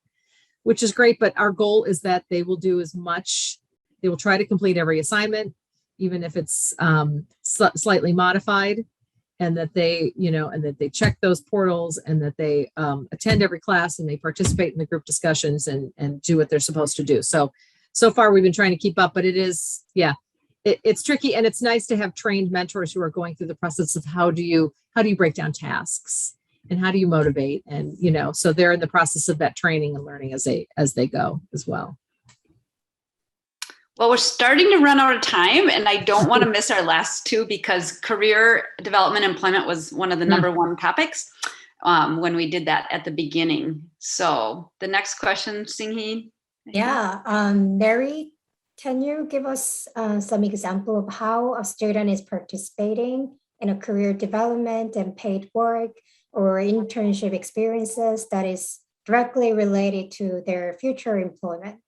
which is great, but our goal is that they will do as much. They will try to complete every assignment, even if it's slightly modified, and that they, and that they check those portals, and that they attend every class, and they participate in the group discussions and do what they're supposed to do. So far we've been trying to keep up, but it is, it's tricky, and it's nice to have trained mentors who are going through the process of how do you break down tasks and how do you motivate, and so they're in the process of that training and learning as they go as well. Well, we're starting to run out of time, and I don't want to miss our last two because career development employment was one of the number one topics when we did that at the beginning. So the next question, Singhi. Yeah, Mary, can you give us some example of how a student is participating in a career development and paid work or internship experiences that is directly related to their future employment?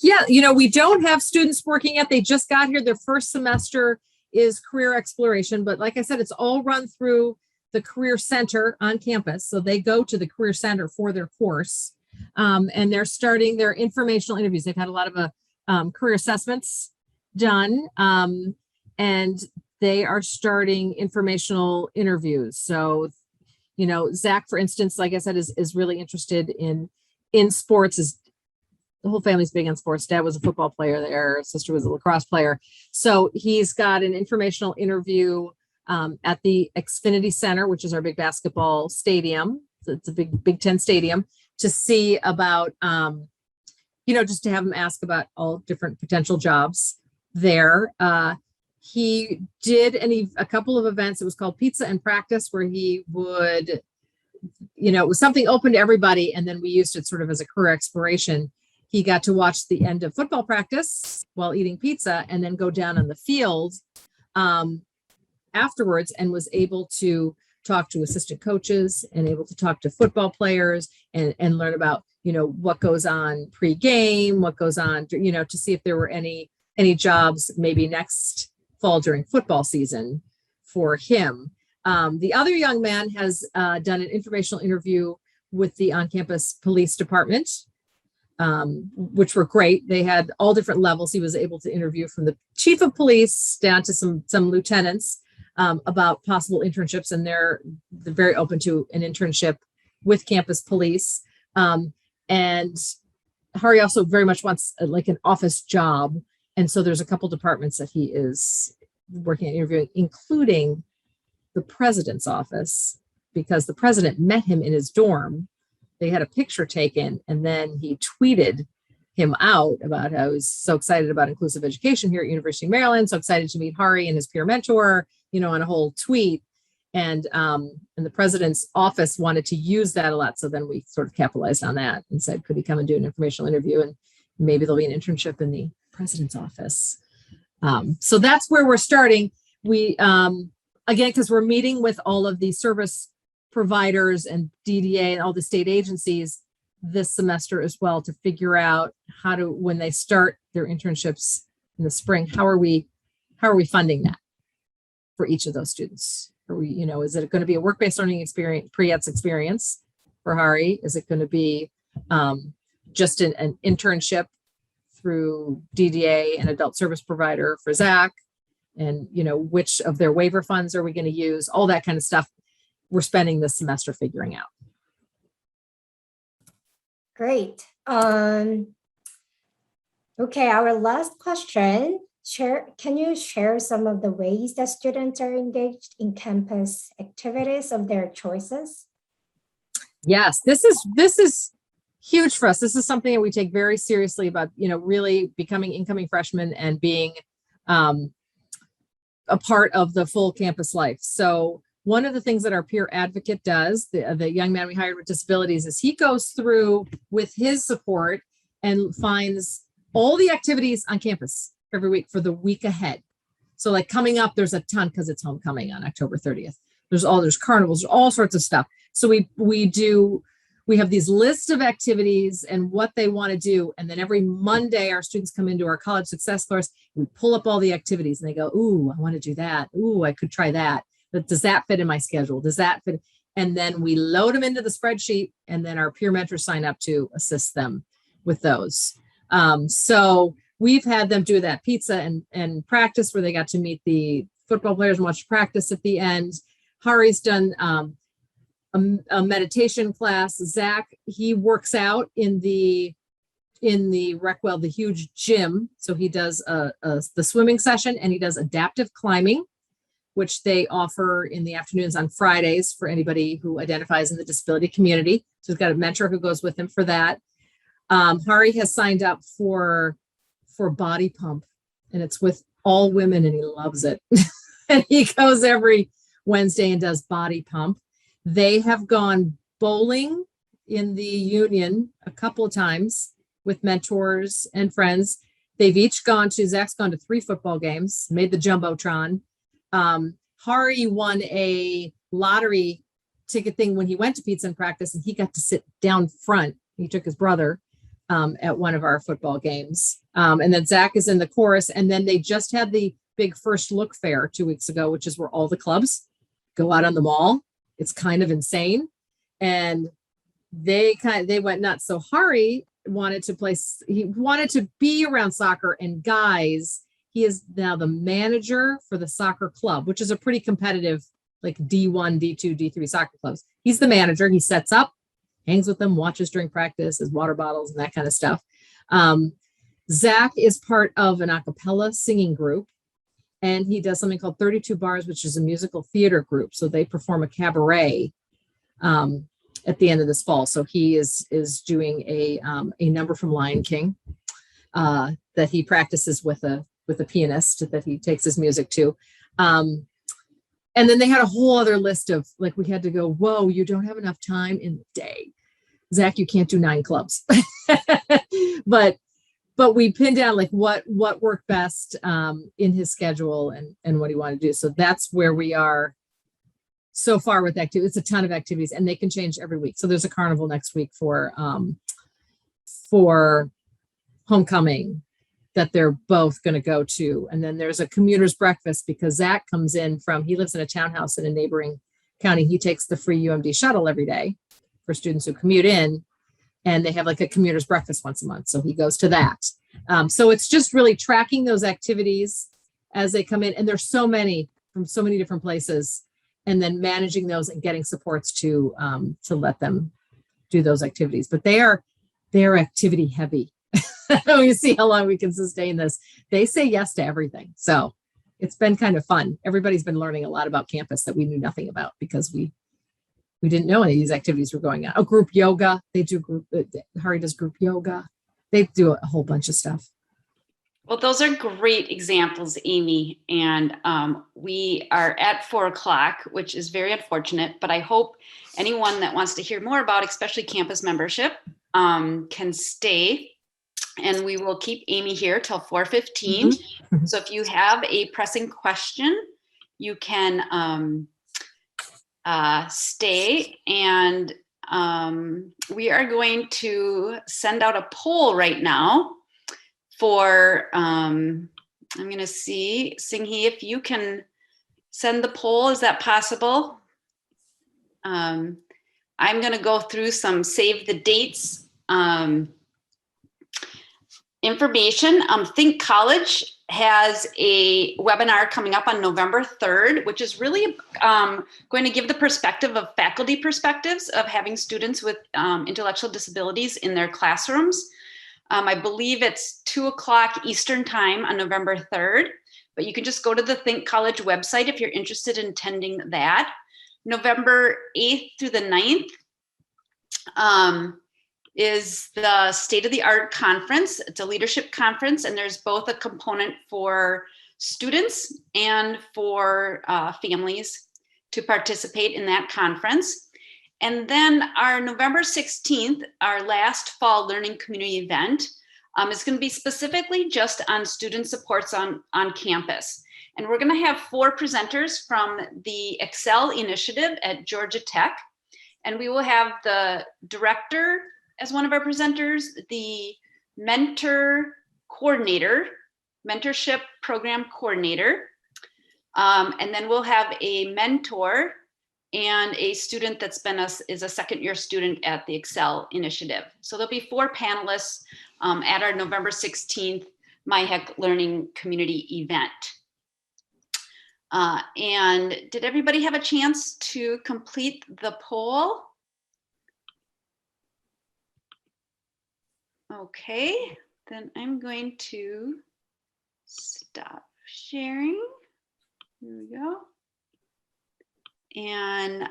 We don't have students working yet. They just got here. Their first semester is career exploration, but like I said, it's all run through the Career Center on campus. So they go to the Career Center for their course. And they're starting their informational interviews. They've had a lot of career assessments done, and they are starting informational interviews. So, Zach, for instance, like I said, is really interested in sports. The whole family's big on sports. Dad was a football player there. Sister was a lacrosse player. So he's got an informational interview at the Xfinity Center, which is our big basketball stadium. So it's a Big Ten stadium, to see about, just to have him ask about all different potential jobs there. He did a couple of events. It was called Pizza and Practice, where he would, it was something open to everybody. And then we used it sort of as a career exploration. He got to watch the end of football practice while eating pizza, and then go down on the field afterwards, and was able to talk to assistant coaches and able to talk to football players and learn about, what goes on pre-game, what goes on, to see if there were any jobs maybe next fall during football season for him. The other young man has done an informational interview with the on-campus police department, which were great. They had all different levels. He was able to interview from the chief of police down to some lieutenants about possible internships, and they're very open to an internship with campus police. And Hari also very much wants like an office job. And so there's a couple departments that he is working at interviewing, including the president's office, because the president met him in his dorm. They had a picture taken, and then he tweeted him out about how he's so excited about inclusive education here at University of Maryland, so excited to meet Hari and his peer mentor, on a whole tweet. And the president's office wanted to use that a lot. So then we sort of capitalized on that and said, could he come and do an informational interview? And maybe there'll be an internship in the president's office. So that's where we're starting. We, again, because we're meeting with all of the service providers and DDA and all the state agencies this semester as well, to figure out how to, when they start their internships in the spring, how are we funding that for each of those students? Are we, is it going to be a work-based learning experience, pre-ETS experience for Hari? Is it going to be just an internship through DDA and adult service provider for Zach? And, which of their waiver funds are we going to use? All that kind of stuff we're spending this semester figuring out. Great. Okay, our last question. Can you share some of the ways that students are engaged in campus activities of their choices? Yes, this is huge for us. This is something that we take very seriously about, really becoming incoming freshmen and being a part of the full campus life. So one of the things that our peer advocate does, the young man we hired with disabilities, is he goes through with his support and finds all the activities on campus every week for the week ahead. So like coming up, there's a ton because it's homecoming on October 30th. There's carnivals, there's all sorts of stuff. So we have these lists of activities and what they want to do. And then every Monday, our students come into our college success course. We pull up all the activities and they go, ooh, I want to do that. Ooh, I could try that. But does that fit in my schedule? Does that fit? And then we load them into the spreadsheet, and then our peer mentors sign up to assist them with those. So we've had them do that pizza and practice where they got to meet the football players and watch practice at the end. Hari's done a meditation class. Zach, he works out in the Reckwell, the huge gym. So he does the swimming session, and he does adaptive climbing, which they offer in the afternoons on Fridays for anybody who identifies in the disability community. So he's got a mentor who goes with him for that. Hari has signed up for body pump, and it's with all women, and he loves it. And he goes every Wednesday and does body pump. They have gone bowling in the union a couple of times with mentors and friends. Zach's gone to 3 football games, made the Jumbotron. Hari won a lottery ticket thing when he went to pizza and practice, and he got to sit down front. He took his brother at one of our football games. And then Zach is in the chorus. And then they just had the big first look fair 2 weeks ago, which is where all the clubs go out on the mall. It's kind of insane. And they went nuts. So Hari wanted to be around soccer and guys. He is now the manager for the soccer club, which is a pretty competitive, like D1, D2, D3 soccer clubs. He's the manager. He sets up, hangs with them, watches during practice, his water bottles and that kind of stuff. Zach is part of an a cappella singing group, and he does something called 32 Bars, which is a musical theater group. So they perform a cabaret at the end of this fall. So he is doing a number from Lion King that he practices with a pianist that he takes his music to. And then they had a whole other list of, like, we had to go, whoa, you don't have enough time in the day. Zach, you can't do 9 clubs. But we pinned down like what worked best in his schedule and what he wanted to do. So that's where we are so far with activities. It's a ton of activities, and they can change every week. So there's a carnival next week for homecoming that they're both going to go to. And then there's a commuter's breakfast because Zach comes in he lives in a townhouse in a neighboring county. He takes the free UMD shuttle every day for students who commute in, and they have like a commuter's breakfast once a month. So he goes to that. So it's just really tracking those activities as they come in. And there's so many from so many different places, and then managing those and getting supports to let them do those activities. But they're activity heavy. We see how long we can sustain this. They say yes to everything. So it's been kind of fun. Everybody's been learning a lot about campus that we knew nothing about because we didn't know any of these activities were going on. Oh, group yoga. They do Hari does group yoga. They do a whole bunch of stuff. Well, those are great examples, Amy. And we are at 4:00, which is very unfortunate, but I hope anyone that wants to hear more about, especially campus membership, can stay. And we will keep Amy here till 4:15. Mm-hmm. So if you have a pressing question, you can stay. And we are going to send out a poll right now for, I'm going to see, Singhi, if you can send the poll, is that possible? I'm going to go through some save the dates information. Think College has a webinar coming up on November 3rd, which is really going to give the perspective of faculty perspectives of having students with intellectual disabilities in their classrooms. I believe it's 2:00 Eastern time on November 3rd, but you can just go to the Think College website if you're interested in attending that. November 8th through the 9th is the State of the Art Conference. It's a leadership conference, and there's both a component for students and for families. to participate in that conference. And then our November 16th, our last fall learning community event, is going to be specifically just on student supports on campus. And we're going to have 4 presenters from the Excel initiative at Georgia Tech. And we will have the director as one of our presenters, the mentorship program coordinator. And then we'll have a mentor and a student that's is a second-year student at the Excel initiative. So there'll be 4 panelists at our November 16th MIHEC Learning Community event. And did everybody have a chance to complete the poll? Okay, then I'm going to stop sharing. Here we go. And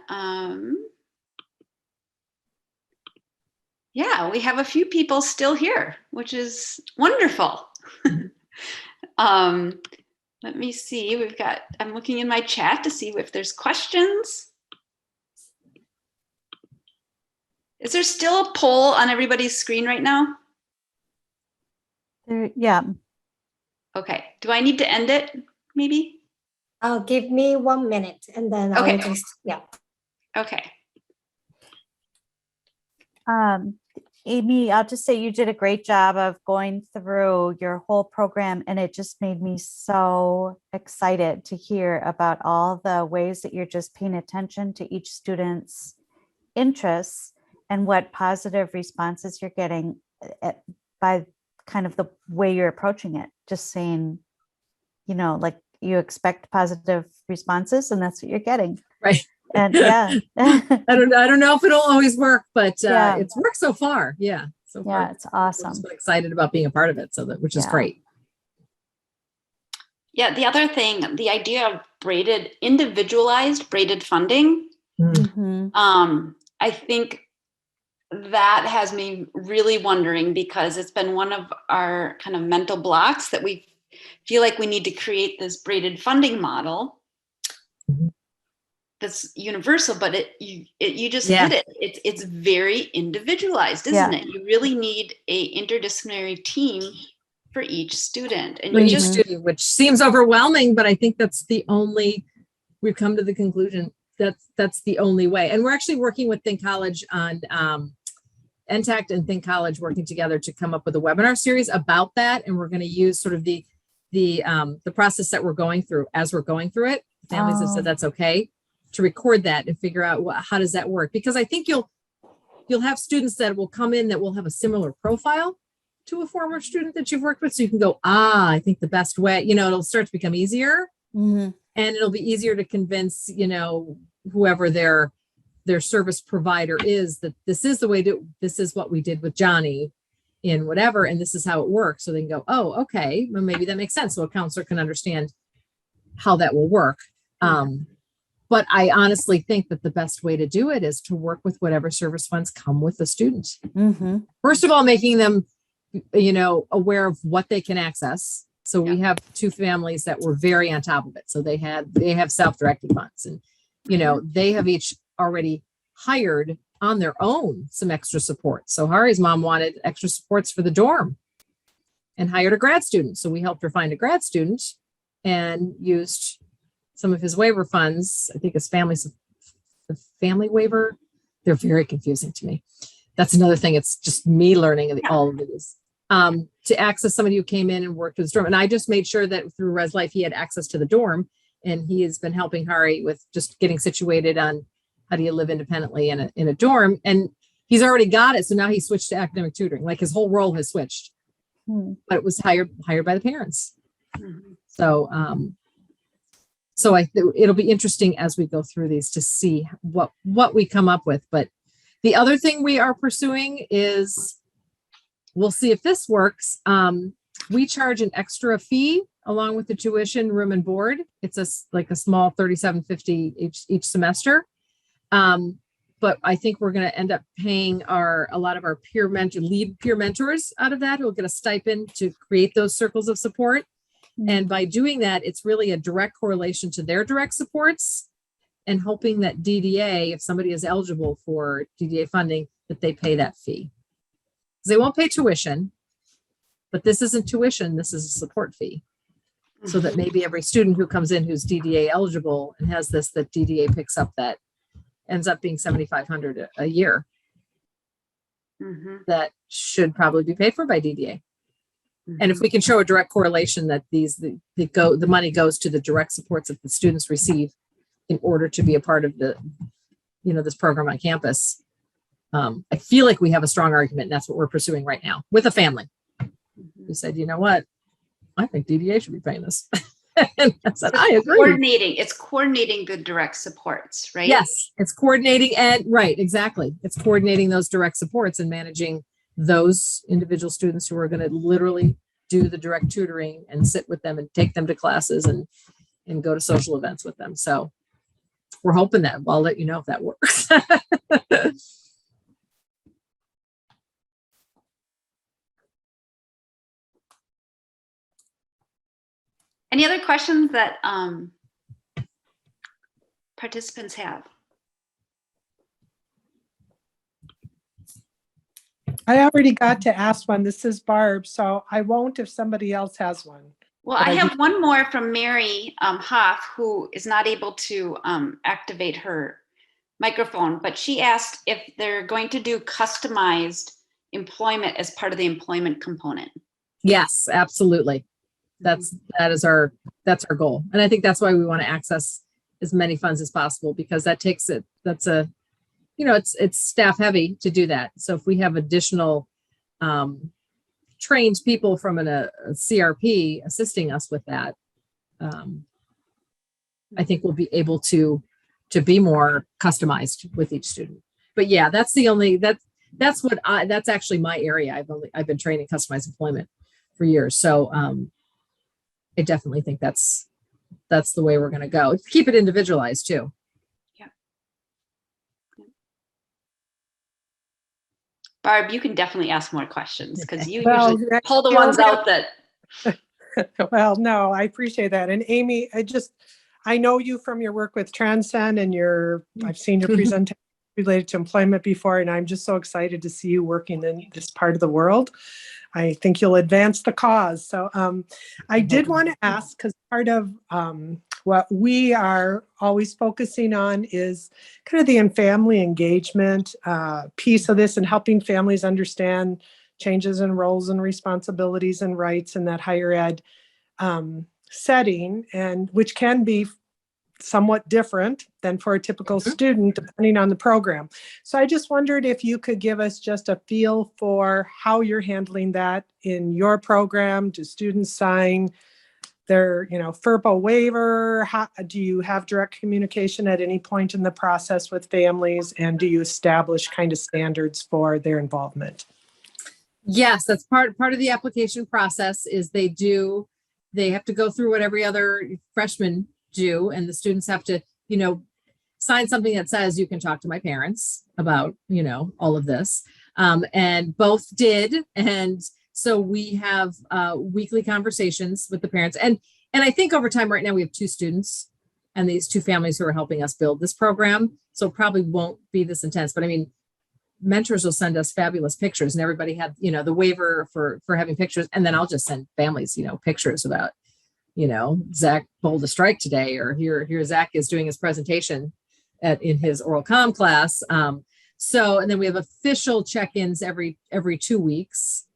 yeah, we have a few people still here, which is wonderful. Let me see, I'm looking in my chat to see if there's questions. Is there still a poll on everybody's screen right now? Yeah. Okay, do I need to end it maybe? Give me 1 minute and then Okay. I'll just, yeah. Okay. Amy, I'll just say you did a great job of going through your whole program, and it just made me so excited to hear about all the ways that you're just paying attention to each student's interests and what positive responses you're getting by kind of the way you're approaching it. Just saying, like you expect positive responses and that's what you're getting. Right. And yeah. I don't know if it'll always work, but Yeah. it's worked so far. Yeah. So far. Yeah, it's awesome. I'm just excited about being a part of it. Which is Yeah. great. Yeah, the other thing, the idea of individualized braided funding, Mhm. I think that has me really wondering, because it's been one of our kind of mental blocks that we feel like we need to create this braided funding model that's universal, but you just hit it. It's very individualized, isn't it? You really need a interdisciplinary team for each student, and which seems overwhelming, but I think we've come to the conclusion that's the only way. And we're actually working with Think College on NTACT and Think College working together to come up with a webinar series about that, and we're going to use sort of the process that we're going through as we're going through it. Families have said that's okay to record that and figure out how does that work, because I think you'll have students that will come in that will have a similar profile to a former student that you've worked with, so you can go, I think the best way, it'll start to become easier. Mm-hmm. And it'll be easier to convince whoever their service provider is that this is this is what we did with Johnny in whatever, and this is how it works. So they can go, oh, okay, well, maybe that makes sense. So a counselor can understand how that will work. But I honestly think that the best way to do it is to work with whatever service funds come with the student. Mm-hmm. First of all, making them, aware of what they can access. So we have 2 families that were very on top of it. So they have self-directed funds, and, they have each already hired on their own some extra support. So Hari's mom wanted extra supports for the dorm and hired a grad student. So we helped her find a grad student and used some of his waiver funds. I think his the family waiver, they're very confusing to me. That's another thing. It's just me learning all of these. To access somebody who came in and worked with his dorm. And I just made sure that through Res Life, he had access to the dorm, and he has been helping Hari with just getting situated on how do you live independently in a dorm. And he's already got it. So now he switched to academic tutoring, like his whole role has switched, but it was hired by the parents. So, it'll be interesting as we go through these to see what we come up with. But the other thing we are pursuing is, we'll see if this works. We charge an extra fee along with the tuition, room and board. It's a small $37.50 each semester. But I think we're going to end up paying a lot of our lead peer mentors out of that. Who'll get a stipend to create those circles of support. And by doing that, it's really a direct correlation to their direct supports. and hoping that DDA, if somebody is eligible for DDA funding, that they pay that fee. They won't pay tuition, but this isn't tuition, this is a support fee. So that maybe every student who comes in who's DDA eligible and has this, that DDA picks up, that ends up being $7,500 a year. That should probably be paid for by DDA. And if we can show a direct correlation that the money goes to the direct supports that the students receive in order to be a part of the, this program on campus, I feel like we have a strong argument, and that's what we're pursuing right now with a family who said, you know what, I think DDA should be paying this. And I said, I agree. It's coordinating the direct supports, right? Yes, it's coordinating, and right, exactly. It's coordinating those direct supports and managing those individual students who are going to literally do the direct tutoring and sit with them and take them to classes and go to social events with them. So we're hoping that I'll let you know if that works. Any other questions that participants have? I already got to ask one. This is Barb, so I won't if somebody else has one. Well, I have one more from Mary Hoff, who is not able to activate her microphone, but she asked if they're going to do customized employment as part of the employment component. Yes, absolutely. That's our goal. And I think that's why we want to access as many funds as possible, because that takes it, it's staff heavy to do that. So if we have additional trained people from a CRP assisting us with that, I think we'll be able to be more customized with each student. But yeah, that's actually my area. I've been training customized employment for years. So I definitely think that's the way we're going to go. Keep it individualized too. Yeah. Barb, you can definitely ask more questions, because you usually pull the ones out that. Well, no, I appreciate that. And Amy, I know you from your work with Transcend, and I've seen your presentation related to employment before, and I'm just so excited to see you working in this part of the world. I think you'll advance the cause. So I did want to ask, because part of what we are always focusing on is kind of the family engagement piece of this, and helping families understand changes in roles and responsibilities and rights in that higher ed setting, and which can be somewhat different than for a typical student, depending on the program. So I just wondered if you could give us just a feel for how you're handling that in your program. Do students sign their, FERPA waiver? Do you have direct communication at any point in the process with families? And do you establish kind of standards for their involvement? Yes, that's part of the application process. Is they have to go through what every other freshman do, and the students have to, sign something that says you can talk to my parents about, all of this. And both did. And so we have weekly conversations with the parents. And I think over time right now we have 2 students and these 2 families who are helping us build this program. So it probably won't be this intense, but I mean, mentors will send us fabulous pictures, and everybody had, the waiver for having pictures. And then I'll just send families, pictures about, Zach pulled a strike today, or here Zach is doing his presentation in his oral comm class. So, and then we have official check-ins every 2 weeks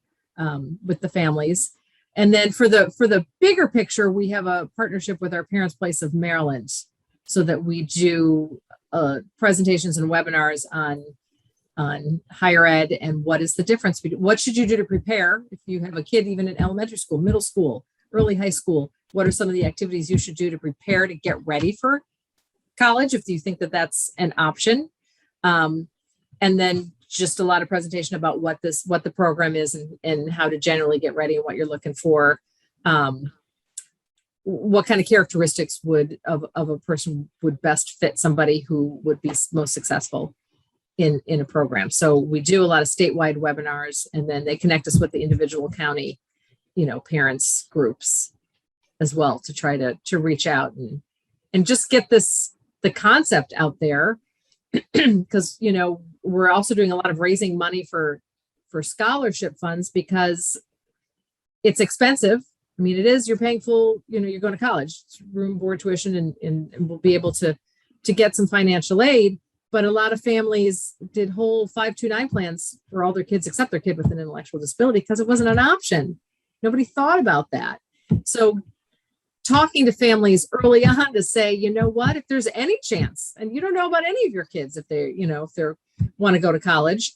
with the families. And then for the bigger picture, we have a partnership with our Parents' Place of Maryland, so that we do presentations and webinars on higher ed, and what is the difference between, what should you do to prepare if you have a kid even in elementary school, middle school, early high school. What are some of the activities you should do to prepare to get ready for college, if you think that that's an option? And then just a lot of presentation about what the program is, and how to generally get ready, and what you're looking for. What kind of characteristics of a person would best fit somebody who would be most successful in a program. So we do a lot of statewide webinars, and then they connect us with the individual county, parents groups as well, to try to reach out and just get this the concept out there, because, you know, we're also doing a lot of raising money for scholarship funds because it's expensive. I mean, it is, you're paying full, you know, you're going to college, it's room, board, tuition, and we'll be able to get some financial aid. But a lot of families did whole 529 plans for all their kids, except their kid with an intellectual disability, because it wasn't an option. Nobody thought about that. So talking to families early on to say, you know what, if there's any chance, and you don't know about any of your kids, if they, you know, if they want to go to college,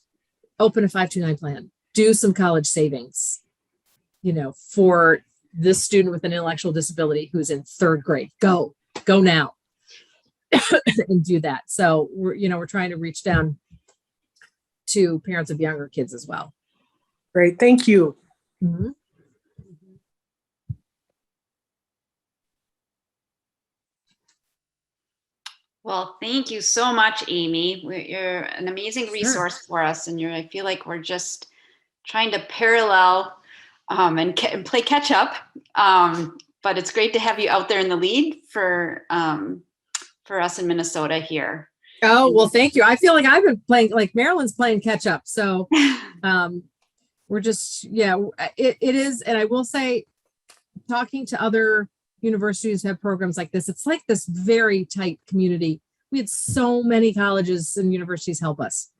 open a 529 plan, do some college savings, you know, for this student with an intellectual disability who's in 3rd grade. Go now and do that. So we're trying to reach down to parents of younger kids as well. Great, thank you. Mm-hmm. Well, thank you so much, Amy. You're an amazing resource for us, and I feel like we're just trying to parallel and play catch up. But it's great to have you out there in the lead for us in Minnesota here. Oh, well, thank you. I feel like I've been playing, like Maryland's playing catch up. So we're just, it is. And I will say, talking to other universities who have programs like this, it's like this very tight community. We had so many colleges and universities help us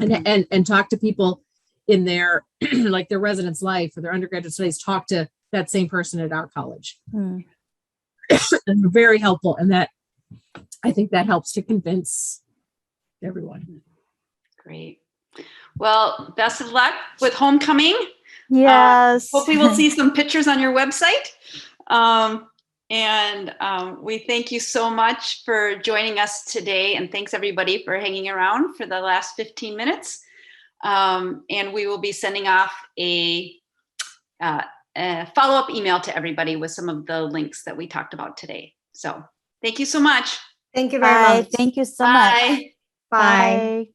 and talk to people in their, like their residence life or their undergraduate studies, talk to that same person at our college. And they're very helpful. And that, I think that helps to convince everyone. Great. Well, best of luck with homecoming. Yes. Hopefully we'll see some pictures on your website. We thank you so much for joining us today. And thanks everybody for hanging around for the last 15 minutes. And we will be sending off a follow-up email to everybody with some of the links that we talked about today. So thank you so much. Thank you very Bye. much. Thank you so much. Bye. Bye. Bye.